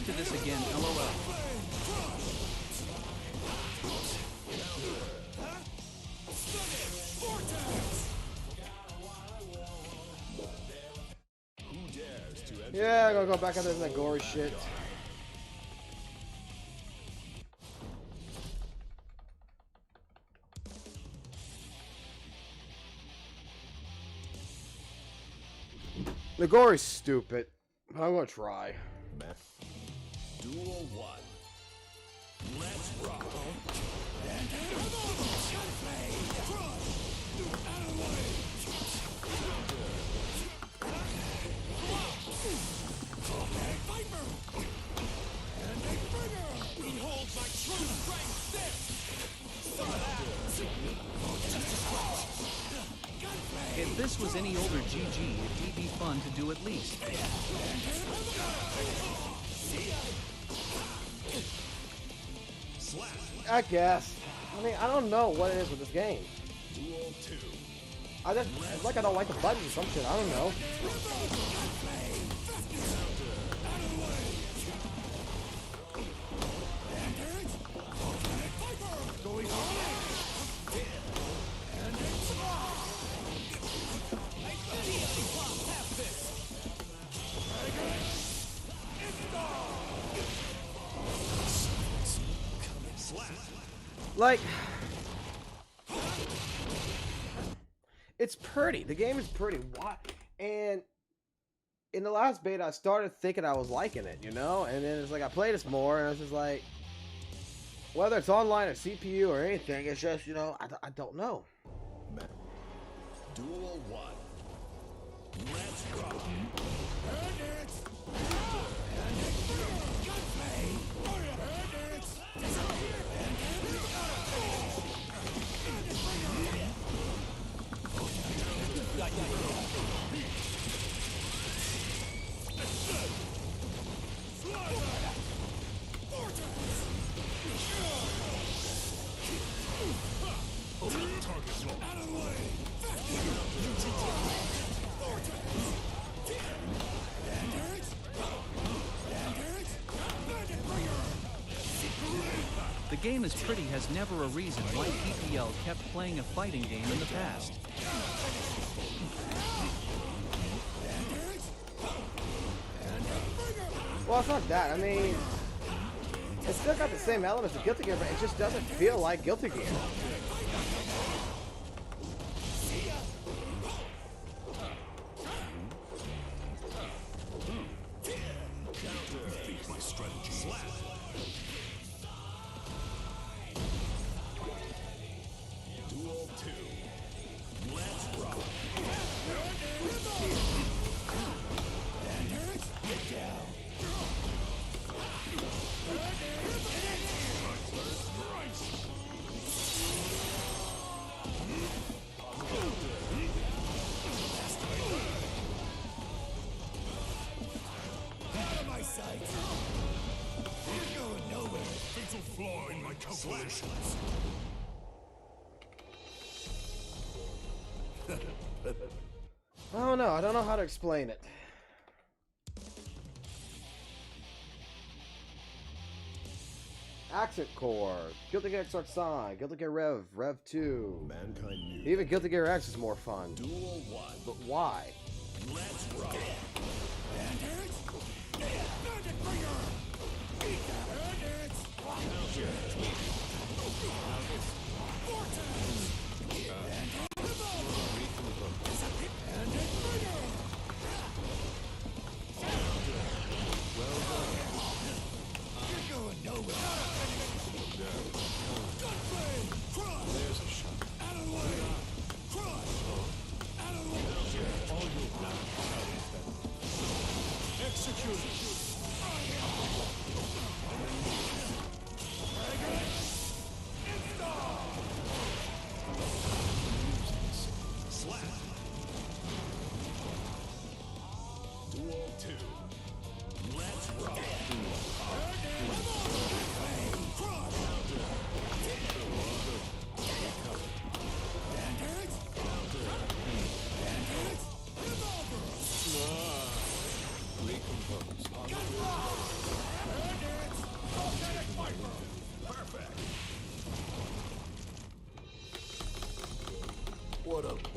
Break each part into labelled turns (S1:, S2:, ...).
S1: to this again, LOL.
S2: Yeah, I'm gonna go back out there and that gore shit. The gore is stupid. I'm gonna try.
S3: Duel 1. Let's rock. Behold my true strength.
S1: If this was any older GG, it'd be fun to do at least.
S2: I guess. I mean, I don't know what it is with this game.
S3: Duel 2.
S2: It's like I don't like the buttons or some shit. I don't know. Like, it's pretty. The game is pretty. Why? And in the last beta, I started thinking I was liking it, you know? And then it's like I played this more, and it's just like, whether it's online or CPU or anything, it's just, you know, I don't know.
S3: Duel 1. Let's go.
S1: The game is pretty has never a reason why PPL kept playing a fighting game in the past.
S2: Well, it's not that. I mean, it's still got the same elements of Guilty Gear, but it just doesn't feel like Guilty Gear.
S3: My strategy. Duel 2. Let's rock. Get down. Out of my sight. You're going nowhere. Fatal flaw in my calculations.
S2: I don't know. I don't know how to explain it. Accent Core, Guilty Gear Xrd, Guilty Gear Rev 2.
S3: Mankind knew.
S2: Even Guilty Gear X is more fun.
S3: Duel 1.
S2: But why?
S3: Let's rock. Bandits! You're going nowhere. Gunflame! Crush! There's a shot. Out of the way! Crush! Out of the way! All your black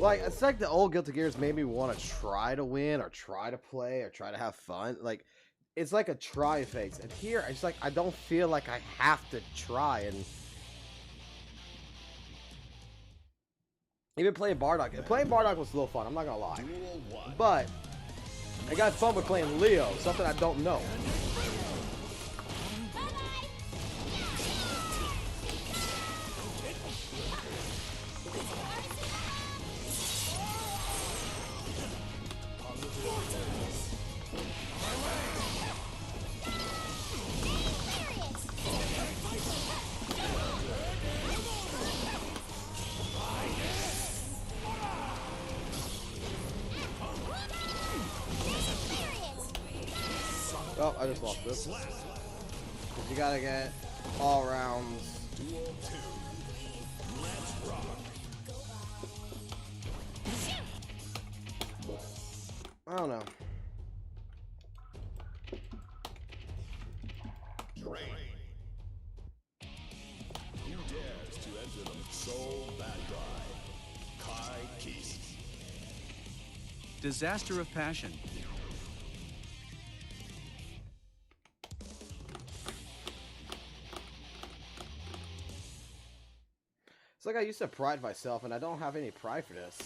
S2: Like, it's like the old Guilty Gears made me want to try to win, or try to play, or try to have fun. Like, it's like a try phase. And here, it's like, I don't feel like I have to try. And even playing Bardock. Playing Bardock was a little fun, I'm not gonna lie. But I got fun with playing Leo, something I don't know. Oh, I just lost this. You gotta get all rounds. I don't know.
S3: Who dares to enter the soul bad guy? Kai Keese.
S1: Disaster of passion.
S2: It's like I used to pride myself, and I don't have any pride for this.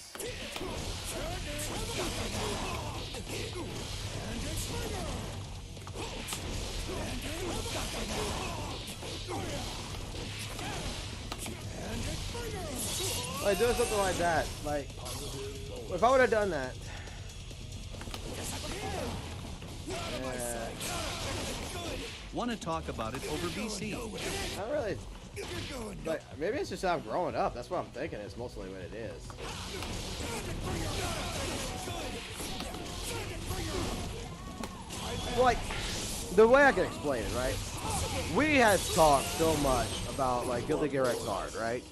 S2: Like, doing something like that, like, if I would have done that,
S1: Want to talk about it over BC?
S2: not really. Like, maybe it's just how I'm growing up. That's what I'm thinking. It's mostly what it is. Like, the way I can explain it, right? We had talked so much about, like, Guilty Gear Xrd, right?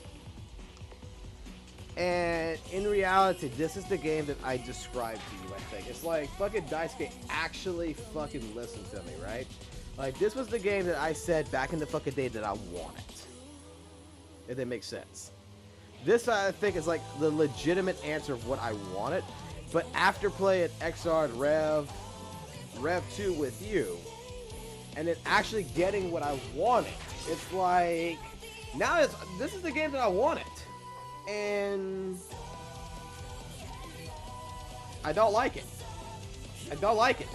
S2: And in reality, this is the game that I described to you, I think. It's like, fucking Daisuke actually fucking listened to me, right? Like, this was the game that I said back in the fucking day that I wanted. If that makes sense. This, I think, is like the legitimate answer of what I wanted. But after playing Xrd Rev 2 with you, and then actually getting what I wanted, it's like, now this is the game that I wanted. And I don't like it. I don't like it.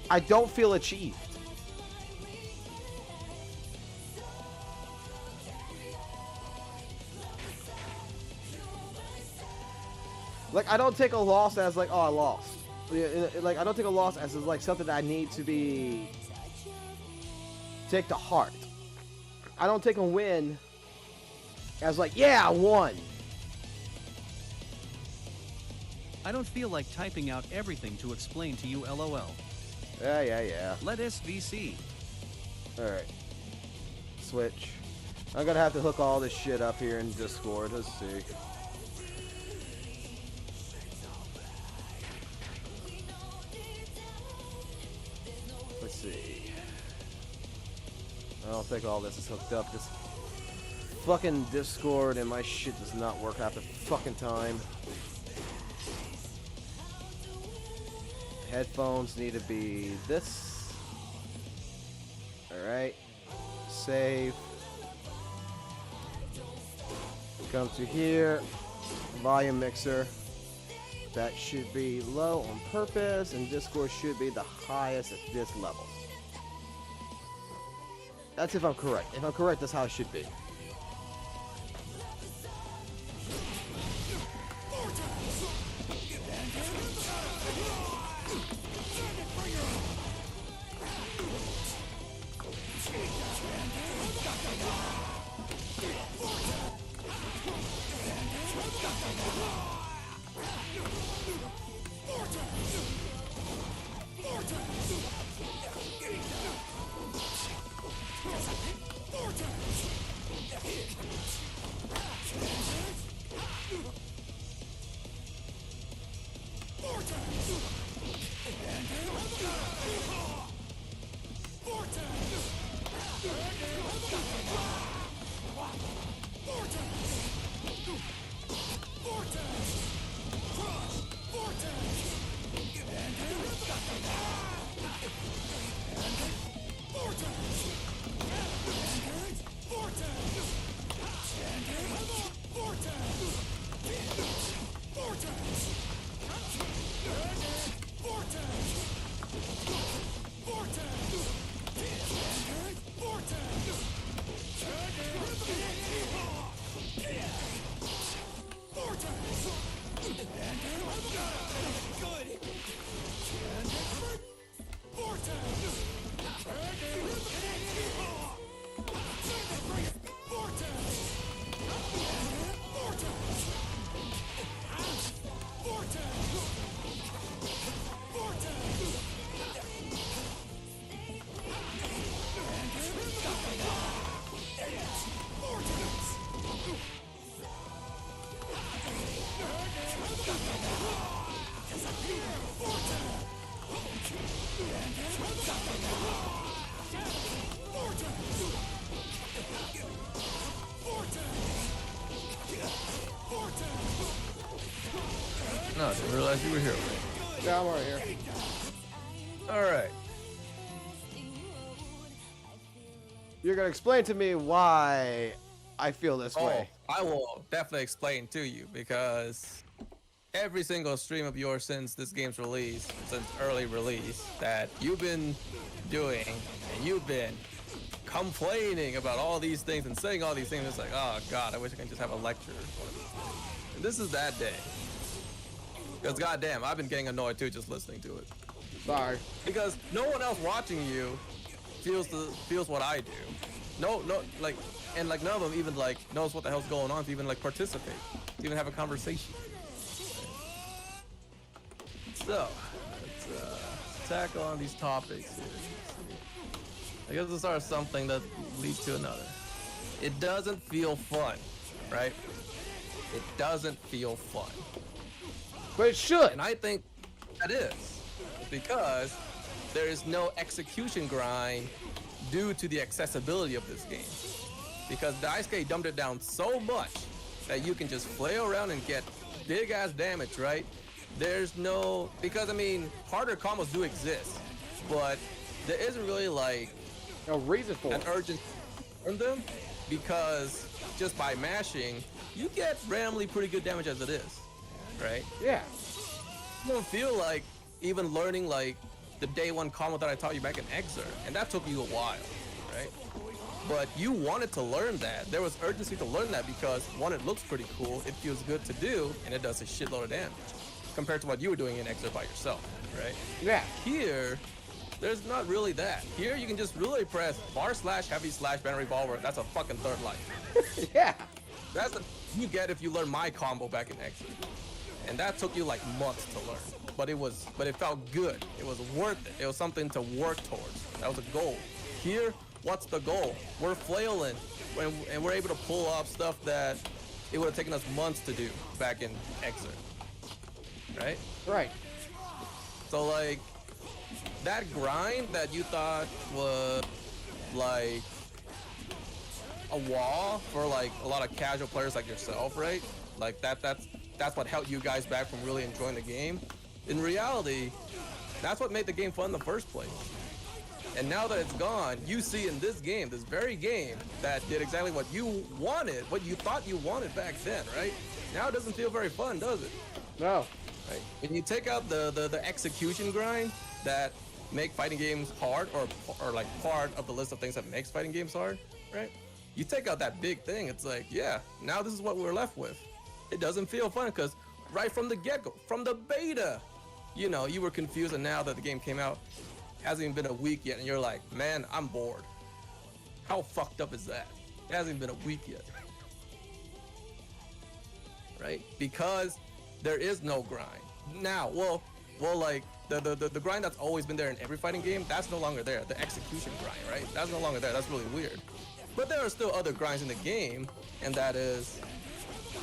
S2: I don't feel achieved. Like, I don't take a loss as like, oh, I lost. Like, I don't take a loss as like something that I need to take to heart. I don't take a win as like, yeah, I won.
S1: I don't feel like typing out everything to explain to you, LOL.
S2: Yeah.
S1: Let SVC.
S2: Alright. Switch. I'm gonna have to hook all this shit up here in Discord. Let's see. Let's see. I don't think all this is hooked up. This fucking Discord and my shit does not work half the fucking time. Headphones need to be this. Alright. Save. Come to here. Volume mixer. That should be low on purpose, and Discord should be the highest at this level. That's if I'm correct. If I'm correct, that's how it should be.
S4: No, I didn't realize you were here.
S2: Yeah, I'm right here.
S4: All right.
S2: You're gonna explain to me why I feel this
S4: Oh,
S2: way.
S4: I will definitely explain to you because every single stream of yours since this game's release, since early release, that you've been doing and you've been complaining about all these things and saying all these things. It's like, oh God, I wish I could just have a lecture. And this is that day. Because goddamn, I've been getting annoyed too just listening to it.
S2: Sorry.
S4: Because no one else watching you feels what I do. No, like, and like none of them even like knows what the hell's going on to even like participate, to even have a conversation. So, let's tackle on these topics here. I guess this is something that leads to another. It doesn't feel fun, right? It doesn't feel fun.
S2: But it should.
S4: And I think that is because there is no execution grind due to the accessibility of this game. Because Daisuke dumbed it down so much that you can just flail around and get big ass damage, right? There's no, because I mean, harder combos do exist, but there isn't really like
S2: No reason for
S4: an
S2: it.
S4: urgency to learn them, because just by mashing, you get randomly pretty good damage as it is, right?
S2: Yeah.
S4: You don't feel like even learning like the day one combo that I taught you back in Exert, and that took you a while, right? But you wanted to learn that. There was urgency to learn that because one, it looks pretty cool, it feels good to do, and it does a shitload of damage compared to what you were doing in Exert by yourself, right?
S2: Yeah.
S4: Here, there's not really that. Here you can just really press bar slash heavy slash banner revolver. That's a fucking third life.
S2: Yeah.
S4: That's what you get if you learn my combo back in Exert. And that took you like months to learn. But it felt good. It was worth it. It was something to work towards. That was a goal. Here, what's the goal? We're flailing and we're able to pull off stuff that it would have taken us months to do back in Exert. Right?
S2: Right.
S4: So like that grind that you thought was like a wall for like a lot of casual players like yourself, right? Like that's what held you guys back from really enjoying the game. In reality, that's what made the game fun in the first place. And now that it's gone, you see in this game, this very game, that did exactly what you wanted, what you thought you wanted back then, right? Now it doesn't feel very fun, does it?
S2: No.
S4: Right? When you take out the execution grind that make fighting games hard, or like part of the list of things that makes fighting games hard, right? You take out that big thing, it's like, yeah, now this is what we're left with. It doesn't feel fun because right from the get-go, from the beta, you know, you were confused, and now that the game came out, hasn't even been a week yet, and you're like, man, I'm bored. How fucked up is that? It hasn't even been a week yet. Right? Because there is no grind. Now, well, like, the grind that's always been there in every fighting game, that's no longer there. The execution grind, right? That's no longer there. That's really weird. But there are still other grinds in the game, and that is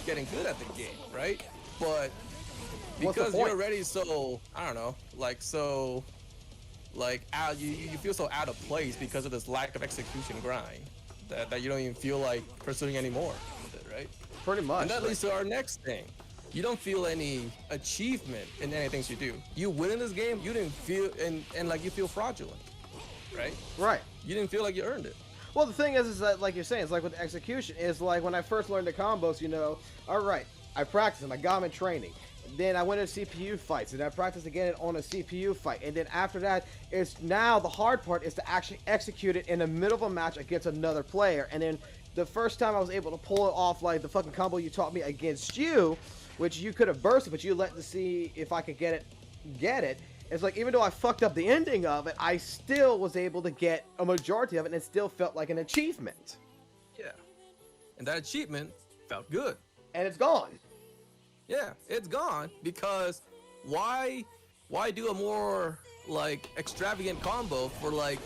S4: getting good at the game, right? But because you're already so, I don't know, like so, like you feel so out of place because of this lack of execution grind that you don't even feel like pursuing anymore with it, right?
S2: Pretty much.
S4: And that leads to our next thing. you don't feel any achievement in anything you do. You win in this game, you didn't feel, and like you feel fraudulent, right?
S2: Right.
S4: You didn't feel like you earned it.
S2: Well, the thing is that, like you're saying, it's like with execution, is like when I first learned the combos, you know, all right, I practiced them, I got them in training. Then I went into CPU fights, and I practiced again on a CPU fight. And then after that, it's now the hard part is to actually execute it in the middle of a match against another player. And then the first time I was able to pull it off, like the fucking combo you taught me against you, which you could have bursted, but you let to see if I could get it. It's like, even though I fucked up the ending of it, I still was able to get a majority of it, and it still felt like an achievement.
S4: Yeah. And that achievement felt good.
S2: And it's gone.
S4: Yeah, it's gone because why do a more like extravagant combo for like,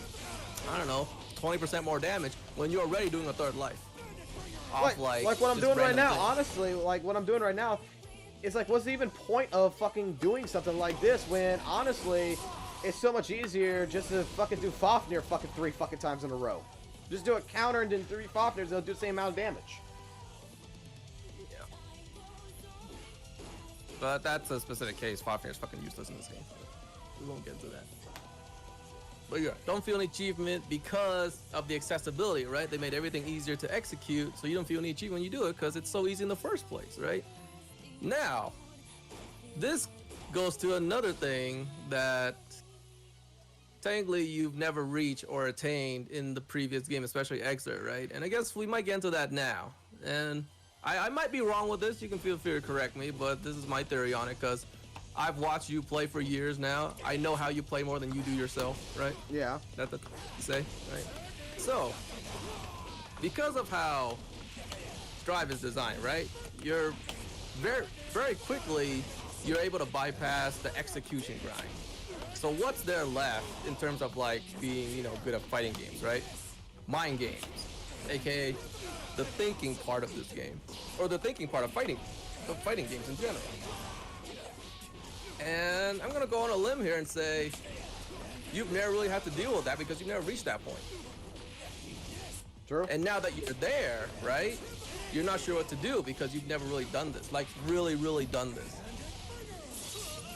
S4: I don't know, 20% more damage when you're already doing a third life?
S2: Like what I'm doing right now, honestly, like what I'm doing right now, it's like, what's the even point of fucking doing something like this when honestly, it's so much easier just to fucking do Fafnir fucking 3 fucking times in a row. Just do a counter and then 3 Fafnirs, they'll do the same amount of damage.
S4: But that's a specific case. Fafnir is fucking useless in this game. We won't get into that. But yeah, don't feel any achievement because of the accessibility, right? They made everything easier to execute, so you don't feel any achievement when you do it because it's so easy in the first place, right? Now, this goes to another thing that technically you've never reached or attained in the previous game, especially Exert, right? And I guess we might get into that now. And I might be wrong with this. You can feel free to correct me, but this is my theory on it because I've watched you play for years now. I know how you play more than you do yourself, right?
S2: Yeah.
S4: That's what you say, right? So, because of how Strive is designed, right? You're very quickly, you're able to bypass the execution grind. So what's there left in terms of like being, you know, good at fighting games, right? Mind games, aka the thinking part of this game, or the thinking part of fighting games in general. And I'm gonna go on a limb here and say you've never really had to deal with that because you've never reached that point.
S2: True.
S4: And now that you're there, right, you're not sure what to do because you've never really done this, like really done this.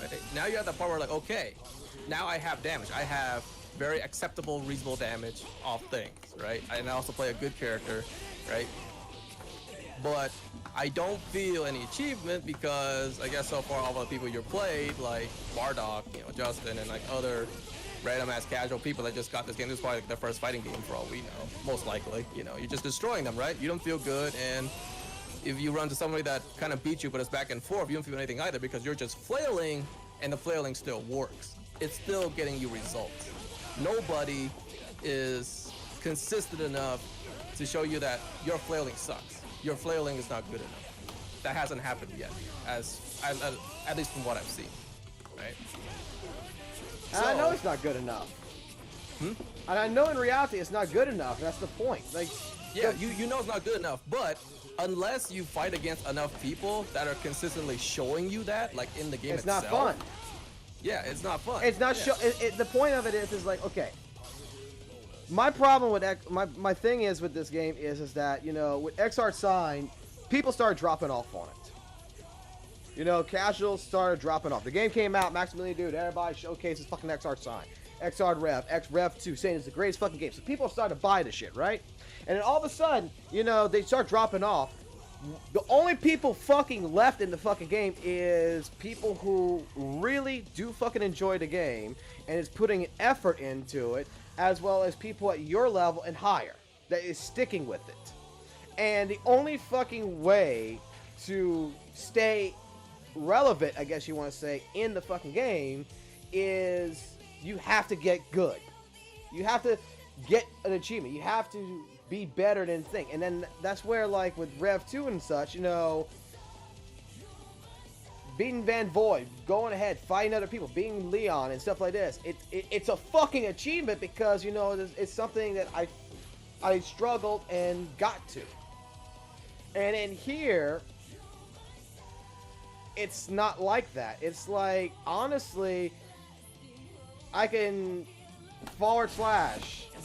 S4: Right? Now you're at the part where like, okay, now I have damage. I have very acceptable, reasonable damage off things, right? And I also play a good character, right? But I don't feel any achievement because I guess so far all the people you've played, like Bardock, you know, Justin, and like other random ass casual people that just got this game. This is probably like their first fighting game for all we know, most likely. You know, you're just destroying them, right? You don't feel good, and if you run to somebody that kind of beats you, but it's back and forth, you don't feel anything either because you're just flailing, and the flailing still works. It's still getting you results. Nobody is consistent enough to show you that your flailing sucks. Your flailing is not good enough. That hasn't happened yet, at least from what I've seen, right?
S2: And I know it's not good enough. And I know in reality it's not good enough. That's the point. Like,
S4: yeah, you know it's not good enough, but unless you fight against enough people that are consistently showing you that, like in the game itself,
S2: it's not fun.
S4: Yeah, it's not fun.
S2: It's not.
S4: Yeah.
S2: The point of it is like, okay. My problem with my thing is with this game is that, you know, with XR Sign, people started dropping off on it. You know, casuals started dropping off. The game came out, Maximilian Dude, everybody showcases fucking XR Sign, XR Rev, Rev 2, saying it's the greatest fucking game. So people started to buy the shit, right? And then all of a sudden, you know, they start dropping off. The only people fucking left in the fucking game is people who really do fucking enjoy the game and is putting effort into it, as well as people at your level and higher that is sticking with it. And the only fucking way to stay relevant, I guess you want to say, in the fucking game is you have to get good. You have to get an achievement. You have to be better than thing. And then that's where, like, with Rev 2 and such, you know, beating Van Void, going ahead, fighting other people, beating Leon and stuff like this. It's a fucking achievement because, you know, it's something that I struggled and got to. And in here, it's not like that. It's like, honestly, I can /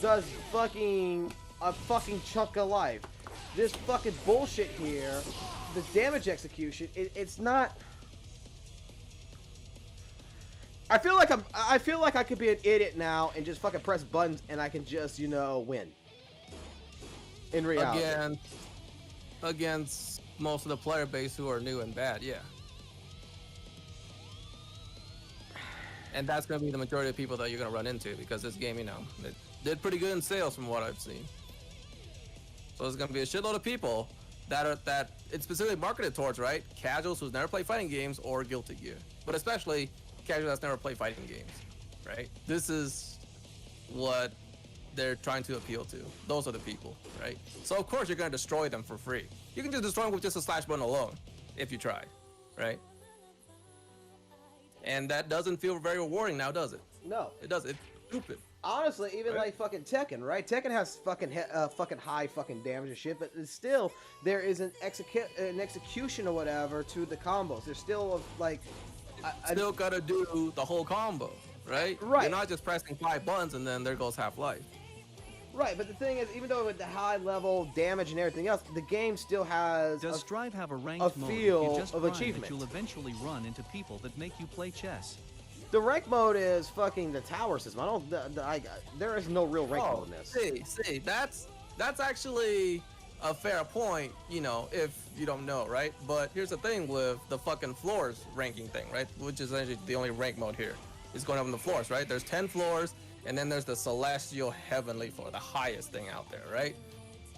S2: does fucking a fucking chunk of life. This fucking bullshit here the damage execution, it's not. I feel like I could be an idiot now and just fucking press buttons and I can just, you know, win. In reality.
S4: Against most of the player base who are new and bad, yeah. And that's going to be the majority of people that you're going to run into because this game, you know, it did pretty good in sales from what I've seen. So there's going to be a shitload of people that it's specifically marketed towards, right? Casuals who's never played fighting games or Guilty Gear. But especially casual that's never played fighting games, right? This is what they're trying to appeal to. Those are the people, right? So of course you're going to destroy them for free. You can just destroy them with just a slash button alone if you try, right? And that doesn't feel very rewarding now, does it?
S2: No.
S4: It does. It's stupid.
S2: Honestly, even
S4: right?
S2: like fucking Tekken, right? Tekken has fucking high fucking damage and shit, but it's still there is an execution or whatever to the combos. There's still like
S4: still gotta do the whole combo, right?
S2: Right.
S4: You're not just pressing 5 buttons and then there goes half-life.
S2: Right, but the thing is, even though with the high level damage and everything else, the game still has
S1: Does Strive have a ranked
S2: a
S1: mode?
S2: feel
S1: You just
S2: of
S1: grind
S2: achievement.
S1: that you'll eventually run into people that make you play chess.
S2: The rank mode is fucking the tower system. There is no real rank mode in this.
S4: See, that's actually a fair point, you know, if you don't know, right? But here's the thing with the fucking floors ranking thing, right? Which is actually the only rank mode here. Is going up on the floors, right? There's 10 floors, and then there's the celestial heavenly floor, the highest thing out there, right?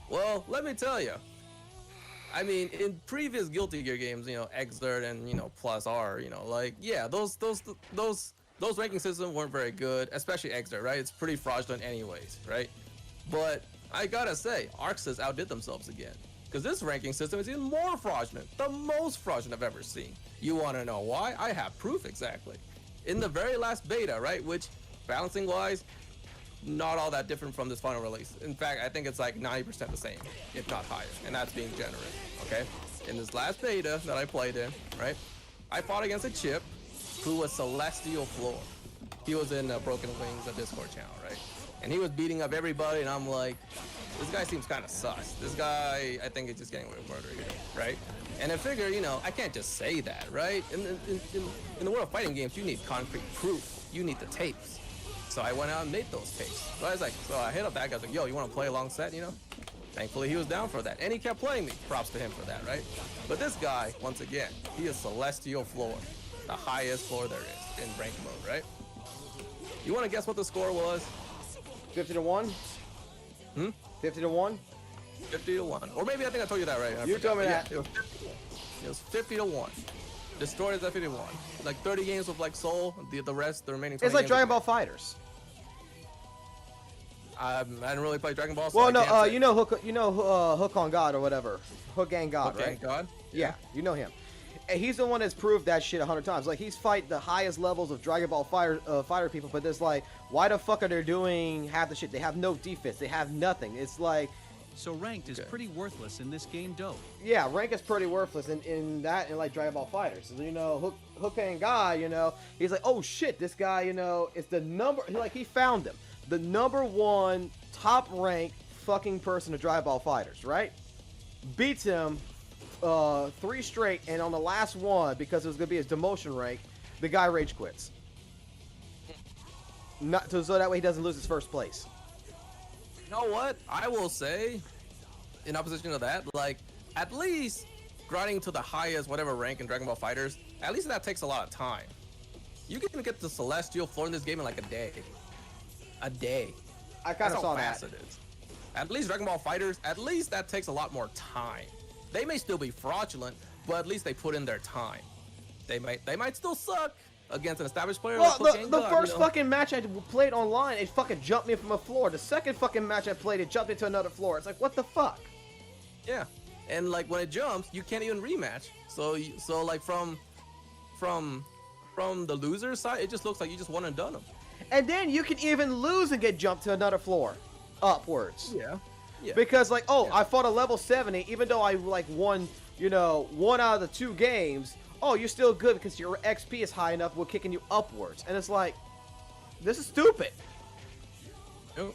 S4: Well, let me tell you. I mean, in previous Guilty Gear games, you know, Xrd and, you know, Plus R, you know, like, yeah, those ranking systems weren't very good, especially Xrd, right? It's pretty fraudulent anyways, right? But I gotta say, ArcSys outdid themselves again. Because this ranking system is even more fraudulent, the most fraudulent I've ever seen. You wanna know why? I have proof exactly. In the very last beta, right, which balancing-wise, not all that different from this final release. In fact, I think it's like 90% the same, if not higher, and that's being generous, okay? In this last beta that I played in, right, I fought against a chip who was Celestial Floor. He was in Broken Wings, a Discord channel, right? And he was beating up everybody, and I'm like, this guy seems kind of sus. This guy, I think, is just getting away with murder here, right? And I figure, you know, I can't just say that, right? In the world of fighting games, you need concrete proof. You need the tapes. So I went out and made those tapes. So I was like, so I hit up that guy, I was like, yo, you want to play a long set, you know? Thankfully, he was down for that. And he kept playing me. Props to him for that, right? But this guy, once again, he is Celestial Floor. The highest floor there is in rank mode, right? You want to guess what the score was?
S2: 50-1? 50-1?
S4: 50-1. Or maybe I think I told you that, right? I
S2: You
S4: forgot.
S2: told me
S4: Yeah,
S2: that.
S4: it was 50-1. Destroyed is at 51. Like 30 games with like Soul, the rest, the remaining 20
S2: It's like
S4: games
S2: Dragon
S4: with-
S2: Ball Fighters.
S4: I didn't really play Dragon Ball. So
S2: Well,
S4: I
S2: no,
S4: can't say.
S2: you know Hook on God or whatever. Hook and God,
S4: Okay,
S2: right?
S4: God.
S2: Yeah, you know him. And he's the one that's proved that shit 100 times. Like, he's fight the highest levels of Dragon Ball fighter people, but there's like, why the fuck are they doing half the shit? They have no defense. They have nothing. It's like,
S1: So ranked is pretty worthless in this game, dope.
S2: yeah, rank is pretty worthless in that and like Dragon Ball Fighters. So, you know, Hook and God, you know, he's like, oh shit, this guy, you know, is the number, like, he found him. The #1 top ranked fucking person of Dragon Ball Fighters, right? Beats him 3 straight, and on the last one, because it was gonna be his demotion rank, the guy rage quits. Not so that way he doesn't lose his first place.
S4: You know what? I will say, in opposition to that, like, at least grinding to the highest whatever rank in Dragon Ball Fighters, at least that takes a lot of time. You can get the Celestial Floor in this game in like a day. A day.
S2: I kind of saw
S4: fast
S2: that.
S4: it is. At least Dragon Ball Fighters, at least that takes a lot more time. They may still be fraudulent, but at least they put in their time. They might still suck against an established player.
S2: Well,
S4: like
S2: the
S4: God,
S2: first
S4: you know?
S2: fucking match I played online, it fucking jumped me from a floor. The second fucking match I played, it jumped into another floor. It's like, what the fuck?
S4: Yeah, and like when it jumps, you can't even rematch. So like from the loser side, it just looks like you just one and done them.
S2: And then you can even lose and get jumped to another floor, upwards.
S4: Yeah. Yeah.
S2: Because like, oh,
S4: Yeah.
S2: I fought a level 70, even though I like won, you know, 1 out of the 2 games. Oh, you're still good because your XP is high enough. We're kicking you upwards, and it's like, this is stupid.
S4: Yep.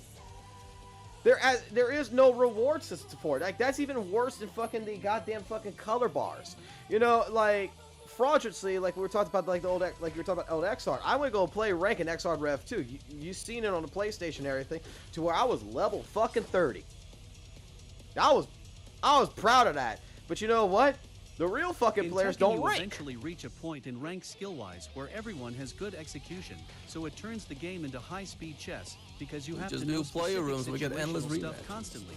S2: There is no reward system for it. Like, that's even worse than fucking the goddamn fucking color bars. You know, like, fraudulently, like we were talking about, like the old, like you were talking about old XR. I would go play rank in XR Rev 2. You seen it on the PlayStation and everything, to where I was level fucking 30. I was proud of that. But you know what? The real fucking players don't rank.
S1: You eventually reach a point in rank skill-wise where everyone has good execution, so it turns the game into high-speed chess because you have
S4: just
S1: to know
S4: new player rooms. We get endless
S1: situational stuff
S4: rematches
S1: constantly.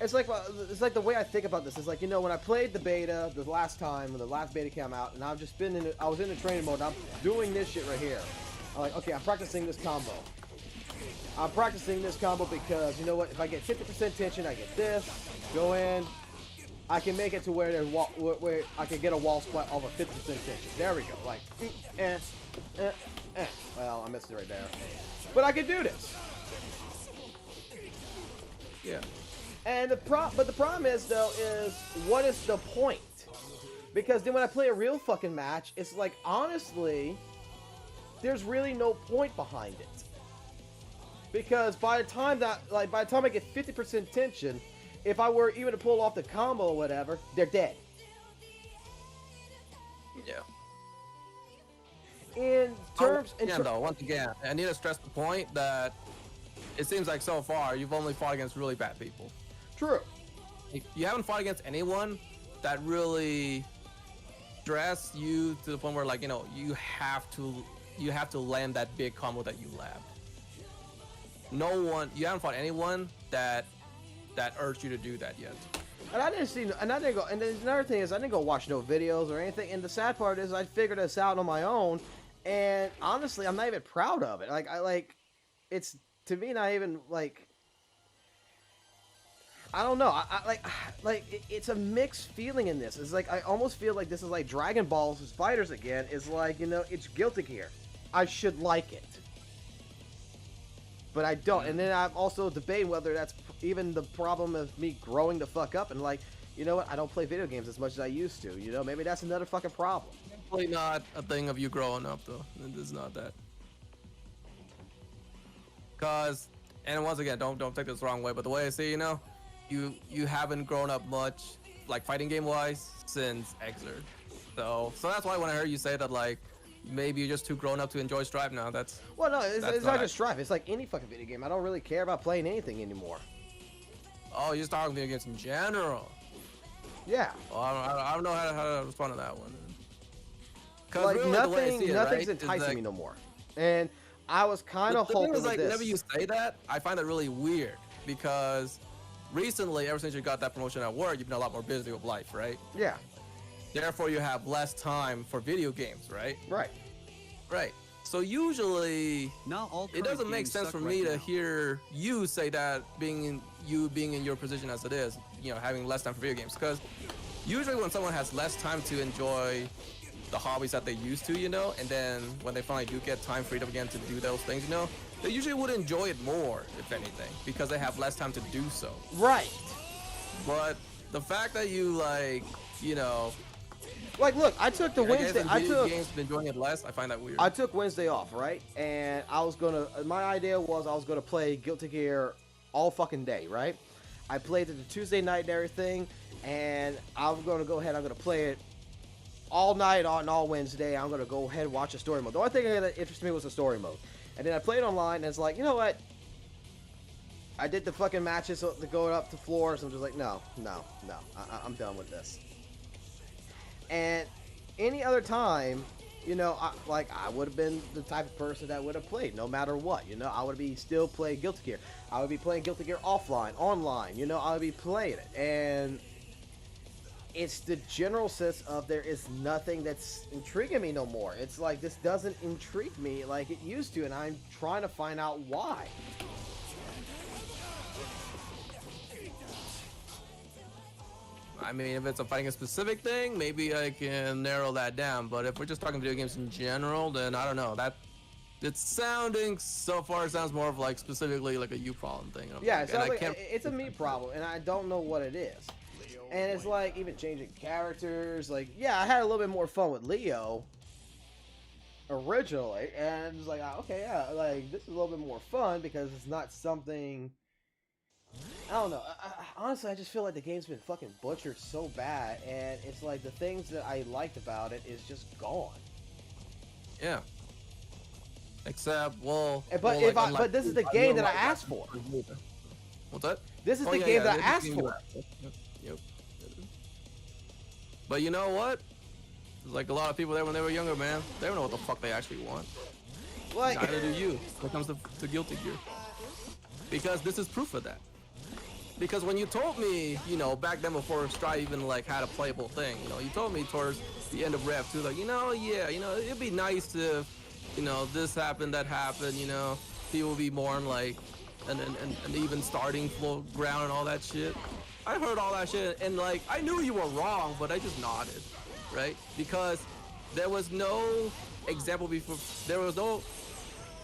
S2: It's like the way I think about this is like, you know, when I played the beta the last time, when the last beta came out, and I've just been I was in the training mode. And I'm doing this shit right here. I'm like, okay, I'm practicing this combo. I'm practicing this combo because, you know what, if I get 50% tension, I get this, go in, I can make it to where there's where I can get a wall splat off of 50% tension. There we go, like, well, I missed it right there. But I can do this.
S4: Yeah.
S2: And the problem is, though, is what is the point? Because then when I play a real fucking match, it's like, honestly, there's really no point behind it. Because by the time I get 50% tension, if I were even to pull off the combo or whatever, they're dead.
S4: Yeah.
S2: Though,
S4: once again, I need to stress the point that it seems like so far you've only fought against really bad people.
S2: True.
S4: You haven't fought against anyone that really stress you to the point where, like, you know, you have to land that big combo that you lab. No one, you haven't fought anyone that urged you to do that yet.
S2: And I didn't see, and I didn't go, and then another thing is I didn't go watch no videos or anything. And the sad part is I figured this out on my own, and honestly, I'm not even proud of it. It's to me not even like. I don't know. It's a mixed feeling in this. It's like I almost feel like this is like Dragon Balls and Fighters again. It's like, you know, it's Guilty Gear. I should like it, but I don't. And then I'm also debating whether that's even the problem of me growing the fuck up and, like, you know what? I don't play video games as much as I used to. You know, maybe that's another fucking problem.
S4: Definitely not a thing of you growing up, though. It's not that. Cause, and once again, don't take this the wrong way, but the way I see, you know, you haven't grown up much, like, fighting game wise, since Exert. So that's why when I heard you say that, like, maybe you're just too grown up to enjoy Strive now, that's...
S2: Well, no, it's not just Strive. It's like any fucking video game. I don't really care about playing anything anymore.
S4: Oh, you're just talking video games in general.
S2: Yeah.
S4: Well, I don't know how to respond to that one.
S2: Like,
S4: really,
S2: nothing's enticing me no more. And I was kind of hoping
S4: the thing is, like,
S2: this.
S4: whenever you say that, I find that really weird, because recently, ever since you got that promotion at work, you've been a lot more busy with life, right?
S2: Yeah.
S4: Therefore, you have less time for video games, right?
S2: Right.
S4: Right. So usually,
S1: Not all
S4: it doesn't make sense for me to hear you say that, being in your position as it is, you know, having less time for video games. Because usually when someone has less time to enjoy the hobbies that they used to, you know, and then when they finally do get time freedom again to do those things, you know, they usually would enjoy it more, if anything, because they have less time to do so.
S2: Right.
S4: But the fact that you, like, you know,
S2: like, look, I took the Wednesday.
S4: Games been enjoying it less. I find that weird.
S2: I took Wednesday off, right? And my idea was I was gonna play Guilty Gear all fucking day, right? I played it the Tuesday night and everything, and I'm gonna go ahead. I'm gonna play it all night on all Wednesday. I'm gonna go ahead and watch the story mode. The only thing that interested me was the story mode. And then I played online, and it's like, you know what? I did the fucking matches to go up to floors. I'm just like, no. I'm done with this. And any other time, you know, I would have been the type of person that would have played no matter what. You know, I would be still playing Guilty Gear. I would be playing Guilty Gear offline, online. You know, I would be playing it. And it's the general sense of there is nothing that's intriguing me no more. It's like this doesn't intrigue me like it used to, and I'm trying to find out why.
S4: I mean, if it's fighting a specific thing, maybe I can narrow that down. But if we're just talking video games in general, then I don't know. It's sounding, so far, it sounds more of like specifically like a you problem thing.
S2: Yeah, it sounds like it's a me problem, and I don't know what it is. And it's like even changing characters. Like, yeah, I had a little bit more fun with Leo. originally, and it's like, okay, yeah, like this is a little bit more fun because it's not something. I don't know. Honestly, I just feel like the game's been fucking butchered so bad, and it's like the things that I liked about it is just gone.
S4: Yeah. Except, well,
S2: But but this is the game that I asked for.
S4: What's that?
S2: This is the game that I asked for.
S4: Yep. But you know what? There's like a lot of people there when they were younger, man. They don't know what the fuck they actually want.
S2: Like,
S4: neither do you when it comes to Guilty Gear. Because this is proof of that. Because when you told me, you know, back then before Strive even like had a playable thing, you know, you told me towards the end of Rev 2, like, yeah, it'd be nice to, this happened, that happened, people would be more in like an even starting floor ground and all that shit. I heard all that shit and like I knew you were wrong, but I just nodded, right? Because there was no example before, there was no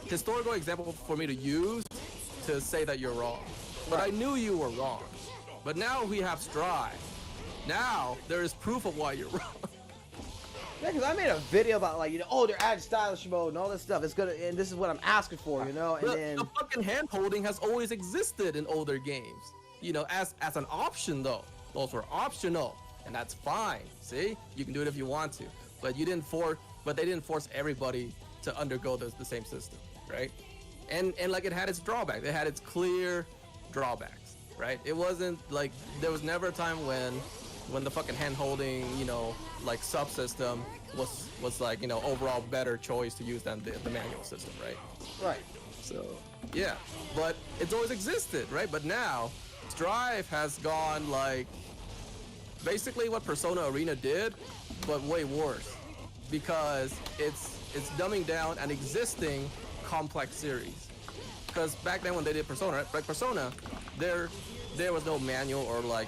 S4: historical example for me to use to say that you're wrong. But I knew you were wrong. But now we have Strive. Now there is proof of why you're wrong.
S2: Yeah, because I made a video about like, they're adding stylish mode and all this stuff. It's gonna, and this is what I'm asking for, and then
S4: the fucking hand holding has always existed in older games. As an option though. Those were optional, and that's fine. See, you can do it if you want to, but they didn't force everybody to undergo the same system, right? And like it had its drawbacks. It had its clear drawbacks, right? It wasn't like there was never a time when the fucking hand holding, like subsystem was like, overall better choice to use than the manual system, right?
S2: Right.
S4: So yeah, but it's always existed, right? But now Strive has gone like basically what Persona Arena did, but way worse, because it's dumbing down an existing complex series. Because back then when they did Persona, like Persona, there was no manual or like,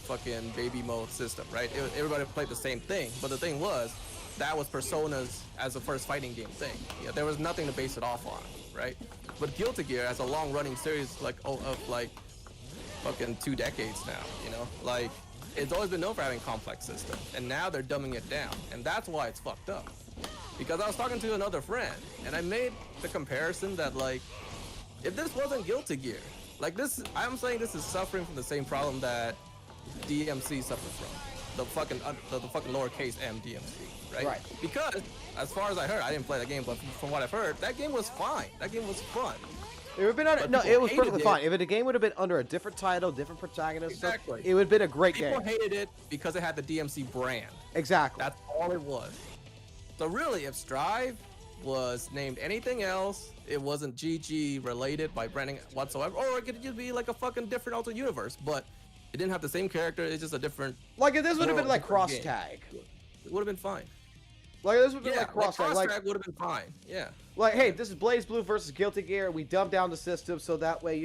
S4: fucking baby mode system, right? Everybody played the same thing, but the thing was, that was Persona's as a first fighting game thing. Yeah, there was nothing to base it off on, right? But Guilty Gear as a long-running series of like fucking 2 decades now, like it's always been known for having complex systems, and now they're dumbing it down, and that's why it's fucked up. Because I was talking to another friend, and I made the comparison that like, if this wasn't Guilty Gear, like this, I'm saying this is suffering from the same problem that DMC suffers from. The fucking lowercase m DMC, right? Right. Because, as far as I heard, I didn't play that game, but from what I've heard, that game was fine. That game was fun.
S2: It would have been under, it was perfectly fine. If the game would have been under a different title, different protagonist,
S4: exactly,
S2: it would have been a great game.
S4: People hated it because it had the DMC brand.
S2: Exactly.
S4: That's all it was. So really, if Strive was named anything else, it wasn't GG related by branding whatsoever, or it could just be like a fucking different alternate universe, but it didn't have the same character, it's just a different,
S2: like if this would have been like cross tag,
S4: it would have been fine.
S2: Like this would be like cross tag,
S4: would have been fine. Yeah,
S2: like, hey, this is Blaze Blue versus Guilty Gear, we dumb down the system so that way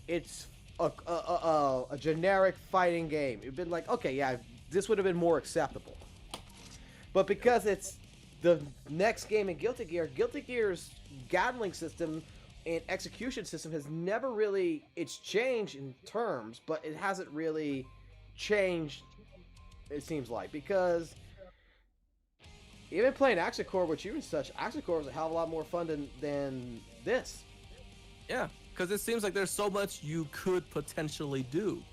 S2: it's a generic fighting game. It'd been like, okay, yeah, this would have been more acceptable. But because it's the next game in Guilty Gear's gathering system and execution system has never really, it's changed in terms, but it hasn't really changed, it seems like, because even playing Action Core with you and such, Action Core was a hell of a lot more fun than this.
S4: Yeah, because it seems like there's so much you could potentially do.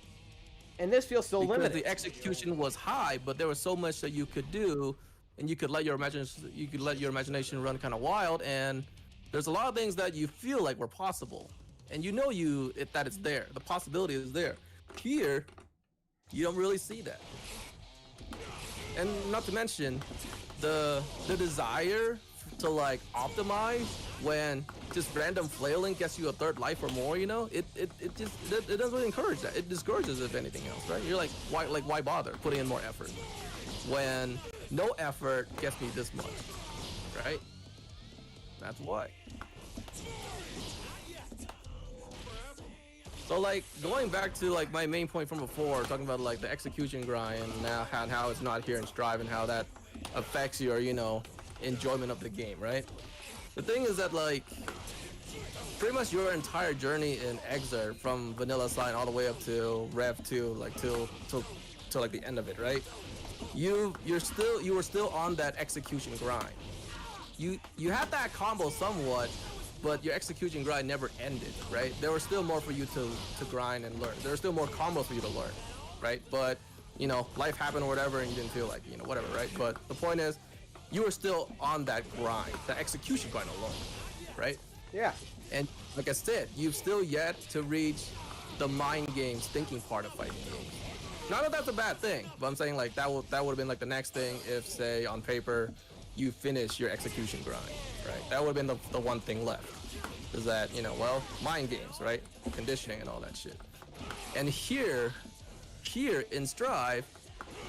S2: And this feels so limited.
S4: The execution was high, but there was so much that you could do, and you could let your imagination run kind of wild, and there's a lot of things that you feel like were possible, and that it's there. The possibility is there. Here, you don't really see that. And not to mention the desire to like optimize when just random flailing gets you a third life or more, it doesn't really encourage that. It discourages, if anything else, right? You're like, why bother putting in more effort when no effort gets me this much, right? That's why. So like going back to like my main point from before, talking about like the execution grind and how it's not here in Strive and how that affects your enjoyment of the game, right? The thing is that like pretty much your entire journey in Exert from Vanilla Sign all the way up to Rev 2, like till like the end of it, right? You were still on that execution grind. you had that combo somewhat, but your execution grind never ended, right? There was still more for you to grind and learn. There were still more combos for you to learn, right? But you know, life happened or whatever, and you didn't feel like, you know, whatever, right? But the point is, you were still on that grind, the execution grind alone, right?
S2: Yeah.
S4: And like I said, you've still yet to reach the mind games thinking part of fighting games. Not that that's a bad thing, but I'm saying like that would have been like the next thing if, say, on paper, you finish your execution grind, right? That would have been the one thing left. Is that, you know, well, mind games, right? Conditioning and all that shit. And here in Strive,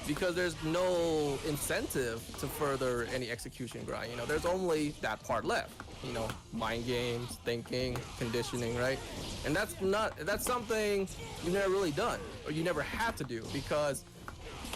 S4: because there's no incentive to further any execution grind, you know, there's only that part left. You know, mind games, thinking, conditioning, right? And that's something you've never really done, or you never had to do, because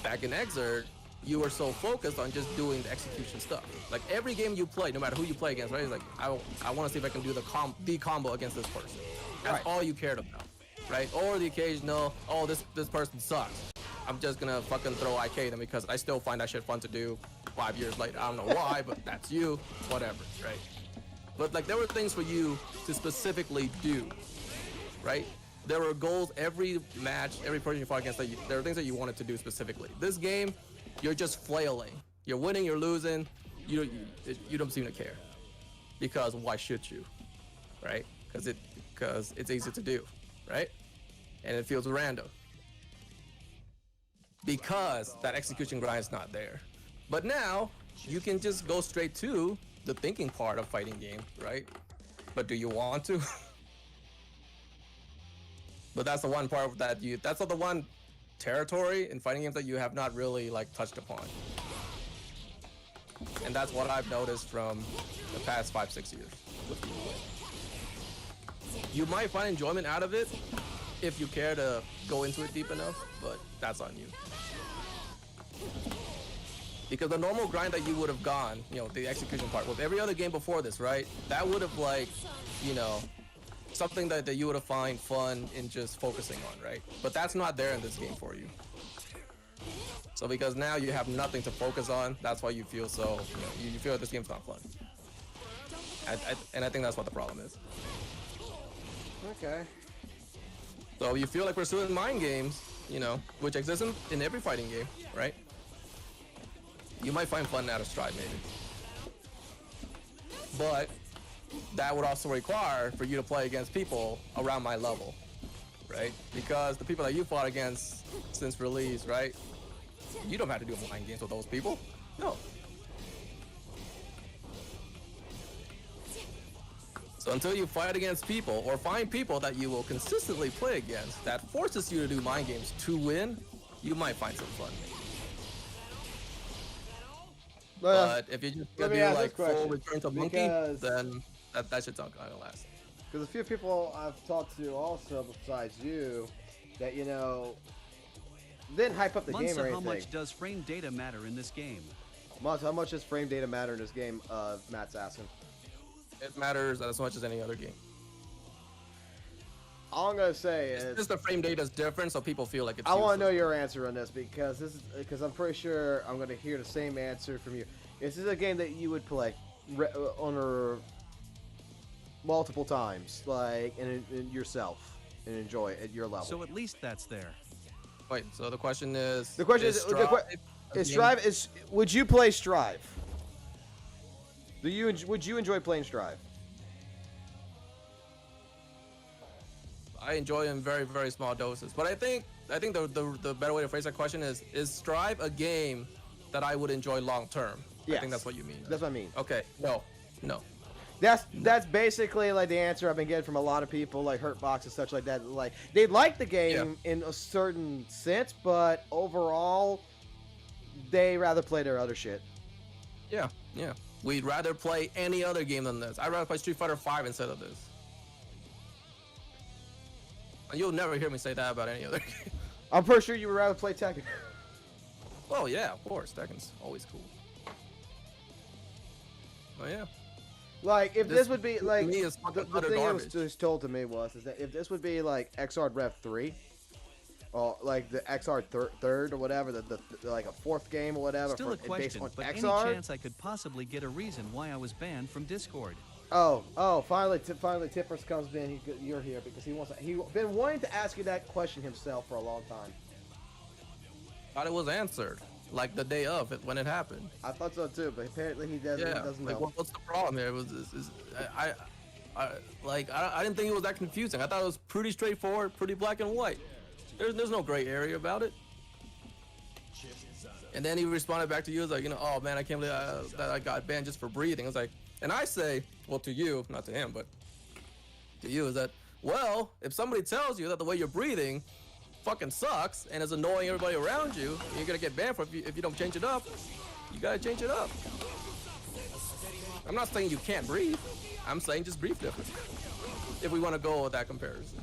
S4: back in Exert, you were so focused on just doing the execution stuff. Like every game you play, no matter who you play against, right? It's like, I want to see if I can do the combo against this person. That's all you cared about, right? Or the occasional, oh, this person sucks. I'm just gonna fucking throw IK them because I still find that shit fun to do 5 years later. I don't know why, but that's you, whatever, right? But like there were things for you to specifically do, right? There were goals every match, every person you fought against. There were things that you wanted to do specifically. This game, you're just flailing. You're winning, you're losing. You don't seem to care, because why should you, right? Because it's easy to do, right? And it feels random because that execution grind is not there. But now you can just go straight to the thinking part of fighting games, right? But do you want to? But that's the one part that's the one territory in fighting games that you have not really like touched upon. And that's what I've noticed from the past 5-6 years. You might find enjoyment out of it if you care to go into it deep enough, but that's on you. Because the normal grind that you would have gone, you know, the execution part with every other game before this, right? That would have, like, you know, something that you would have find fun in just focusing on, right? But that's not there in this game for you. So because now you have nothing to focus on, that's why you feel so, you know, you feel like this game's not fun. And I think that's what the problem is.
S2: Okay.
S4: So you feel like pursuing mind games, you know, which exist in every fighting game, right? You might find fun out of Strive, maybe. But that would also require for you to play against people around my level, right? Because the people that you fought against since release, right? You don't have to do mind games with those people. No. So until you fight against people or find people that you will consistently play against that forces you to do mind games to win, you might find some fun. But if you just gonna do like full return to monkey, then that shit's not gonna last.
S2: Because a few people I've talked to also besides you that, you know, didn't hype up the game or anything.
S1: How much does frame data matter in this game?
S2: Monza, how much does frame data matter in this game? Matt's asking.
S4: It matters as much as any other game.
S2: All I'm gonna say is
S4: just the frame data is different, so people feel like it's.
S2: I want to know your answer on this because I'm pretty sure I'm gonna hear the same answer from you. Is this a game that you would play on multiple times, like in yourself, and enjoy at your level?
S1: So at least that's there.
S4: Wait. So the question is.
S2: The question is Strive is. Would you play Strive? Would you enjoy playing Strive?
S4: I enjoy in very, very small doses. But I think the better way to phrase that question is Strive a game that I would enjoy long term? Yes. I think that's what you mean.
S2: That's what I mean.
S4: Okay. No.
S2: That's basically like the answer I've been getting from a lot of people, like Hurtbox and such like that. Like they like the game in a certain sense, but overall, they rather play their other shit.
S4: Yeah. We'd rather play any other game than this. I'd rather play Street Fighter 5 instead of this. And you'll never hear me say that about any other game.
S2: I'm pretty sure you would rather play Tekken.
S4: Well, yeah, of course. Tekken's always cool. Oh, yeah.
S2: Like, if this would be, like,
S4: me is
S2: the thing that was told to me was that if this would be, like, XR Rev 3, or like the XR third or whatever, the like a fourth game or whatever.
S1: Still a
S2: based
S1: question,
S2: on
S1: but
S2: XR?
S1: any chance I could possibly get a reason why I was banned from Discord?
S2: Oh, finally Tippers comes in. You're here because he's been wanting to ask you that question himself for a long time.
S4: Thought it was answered like the day of it when it happened.
S2: I thought so too, but apparently he doesn't.
S4: Yeah,
S2: He doesn't
S4: like
S2: know.
S4: what's the problem here? It was I didn't think it was that confusing. I thought it was pretty straightforward, pretty black and white. There's no gray area about it. And then he responded back to you, was like, you know, oh man, I can't believe that I got banned just for breathing. I was like, and I say, well, to you, not to him, but to you, is that, well, if somebody tells you that the way you're breathing fucking sucks and is annoying everybody around you, you're gonna get banned for it if you don't change it up. You gotta change it up. I'm not saying you can't breathe. I'm saying just breathe different. If we want to go with that comparison.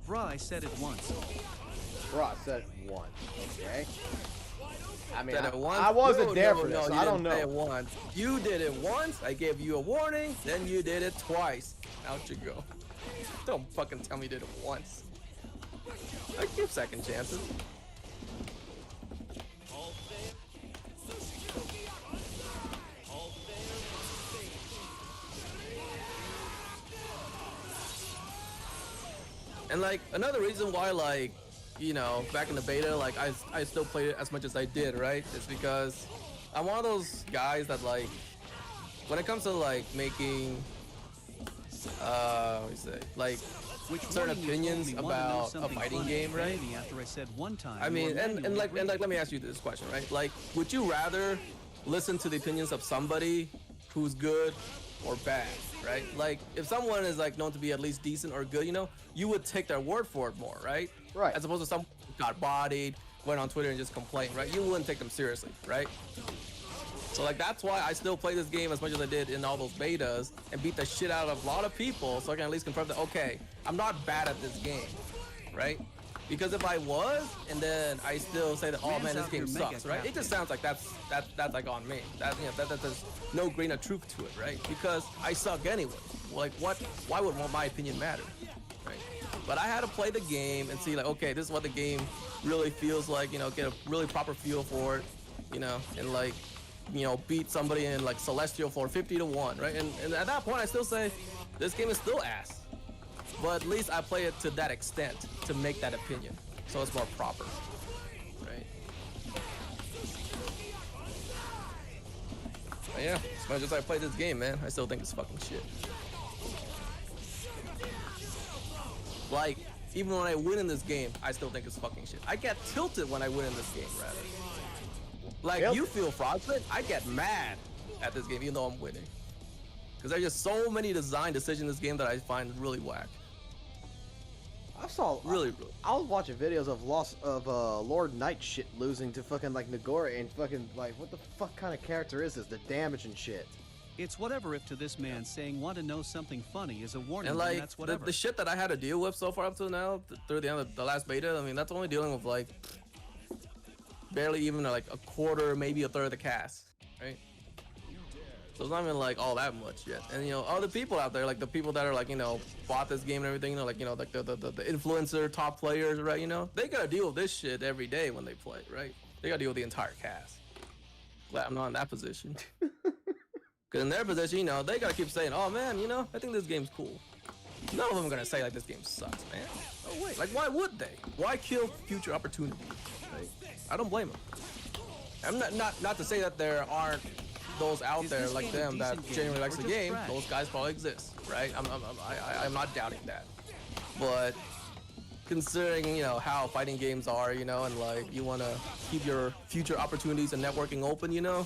S1: Bruh, I said it once.
S2: Bro, I said it once. Okay. I mean,
S4: Said it once?
S2: I wasn't
S4: No,
S2: there
S4: no,
S2: for this.
S4: no,
S2: So
S4: you
S2: I don't
S4: didn't say it
S2: know.
S4: once. You did it once. I gave you a warning. Then you did it twice. Out you go. Don't fucking tell me you did it once. I give second chances. And like another reason why, like, you know, back in the beta, like I still played it as much as I did, right? Is because I'm one of those guys that, like, when it comes to like making what do you say, like certain opinions about a fighting game, right?
S1: After I said one time,
S4: I mean, and like let me ask you this question, right? Like, would you rather listen to the opinions of somebody who's good or bad, right? Like, if someone is like known to be at least decent or good, you know, you would take their word for it more, right?
S2: Right.
S4: As opposed to someone who got bodied, went on Twitter and just complained, right? You wouldn't take them seriously, right? So like that's why I still play this game as much as I did in all those betas and beat the shit out of a lot of people, so I can at least confirm that, okay, I'm not bad at this game, right? Because if I was, and then I still say that, oh man, this game sucks, right? It just sounds like that's like on me. That, you know, that there's no grain of truth to it, right? Because I suck anyway. Like, why would my opinion matter, right? But I had to play the game and see, like, okay, this is what the game really feels like, you know, get a really proper feel for it, you know, and like, you know, beat somebody in like Celestial for 50-1, right? And at that point, I still say this game is still ass. But at least I play it to that extent to make that opinion, so it's more proper, right? But yeah, as much as I play this game, man, I still think it's fucking shit. Like, even when I win in this game, I still think it's fucking shit. I get tilted when I win in this game, rather. Like,
S2: Yep.
S4: you feel fraudulent, I get mad at this game, even though I'm winning. Because there's just so many design decisions in this game that I find really whack.
S2: I was watching videos of Lord Knight shit losing to fucking like Nagore and fucking like, what the fuck kind of character is this? The damage and shit.
S1: It's whatever if to this man saying want to know something funny is a warning,
S4: And
S1: then
S4: like
S1: that's whatever.
S4: the shit that I had to deal with so far up to now, through the end of the last beta, I mean, that's only dealing with like barely even like a quarter, maybe a third of the cast, right? So it's not even like all that much yet. And you know, other people out there, like the people that are like, you know, bought this game and everything, you know, like, you know, like the influencer top players, right? You know, they gotta deal with this shit every day when they play, right? They gotta deal with the entire cast. Glad I'm not in that position. Because in their position, you know, they gotta keep saying, oh man, you know, I think this game's cool. None of them are gonna say like this game sucks, man. No way. Like, why would they? Why kill future opportunities? Right? I don't blame them. I'm not to say that there aren't those out there like them that genuinely likes the game. Those guys probably exist, right? I'm not doubting that. But considering, you know, how fighting games are, you know, and like you want to keep your future opportunities and networking open, you know,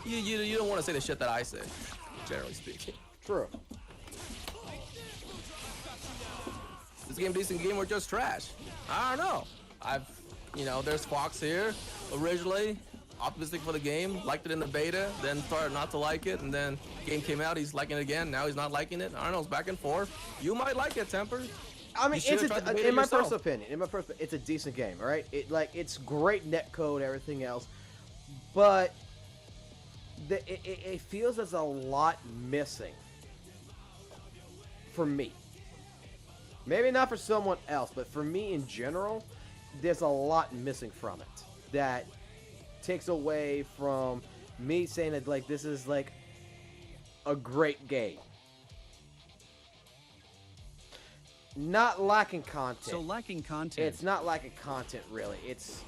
S4: you don't want to say the shit that I say, generally speaking.
S2: True.
S4: This game decent game or just trash? I don't know. You know, there's Fox here originally. Optimistic for the game, liked it in the beta, then started not to like it, and then game came out, he's liking it again, now he's not liking it. I don't know, it's back and forth. You might like it, Temper.
S2: I mean,
S4: You should've tried to beat it
S2: in my
S4: yourself.
S2: personal opinion, it's a decent game, all right? It's great netcode, everything else, but it feels there's a lot missing for me. Maybe not for someone else, but for me in general, there's a lot missing from it that takes away from me saying that like this is like a great game. Not lacking content.
S1: So lacking content.
S2: It's not lacking content really. It's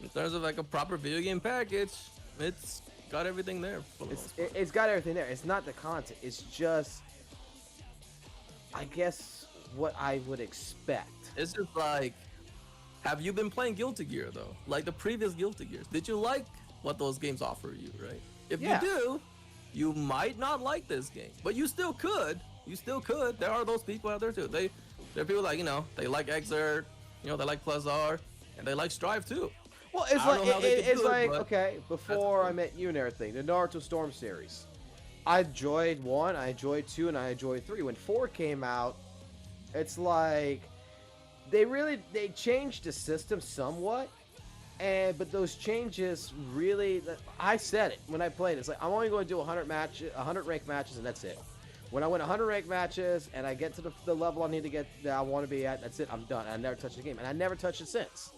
S4: In terms of like a proper video game package, it's got everything there. For the most part.
S2: it's got everything there. It's not the content. It's just, I guess, what I would expect.
S4: It's just like, have you been playing Guilty Gear though? Like the previous Guilty Gears. Did you like what those games offer you, right? If
S2: Yeah.
S4: you do, you might not like this game, but you still could. You still could. There are those people out there too. There are people like, you know, they like Exert, you know, they like Plazar, and they like Strive too.
S2: Well, it's
S4: I don't
S2: like
S4: know how they could
S2: it's
S4: do it,
S2: like
S4: but
S2: okay, before I met you and everything, the Naruto Storm series. I enjoyed 1, I enjoyed 2, and I enjoyed 3. When 4 came out, it's like they changed the system somewhat, but those changes really, I said it when I played. It's like I'm only going to do 100 ranked matches, and that's it. When I win 100 ranked matches and I get to the level I need to get that I want to be at, that's it. I'm done. I never touched the game, and I never touched it since.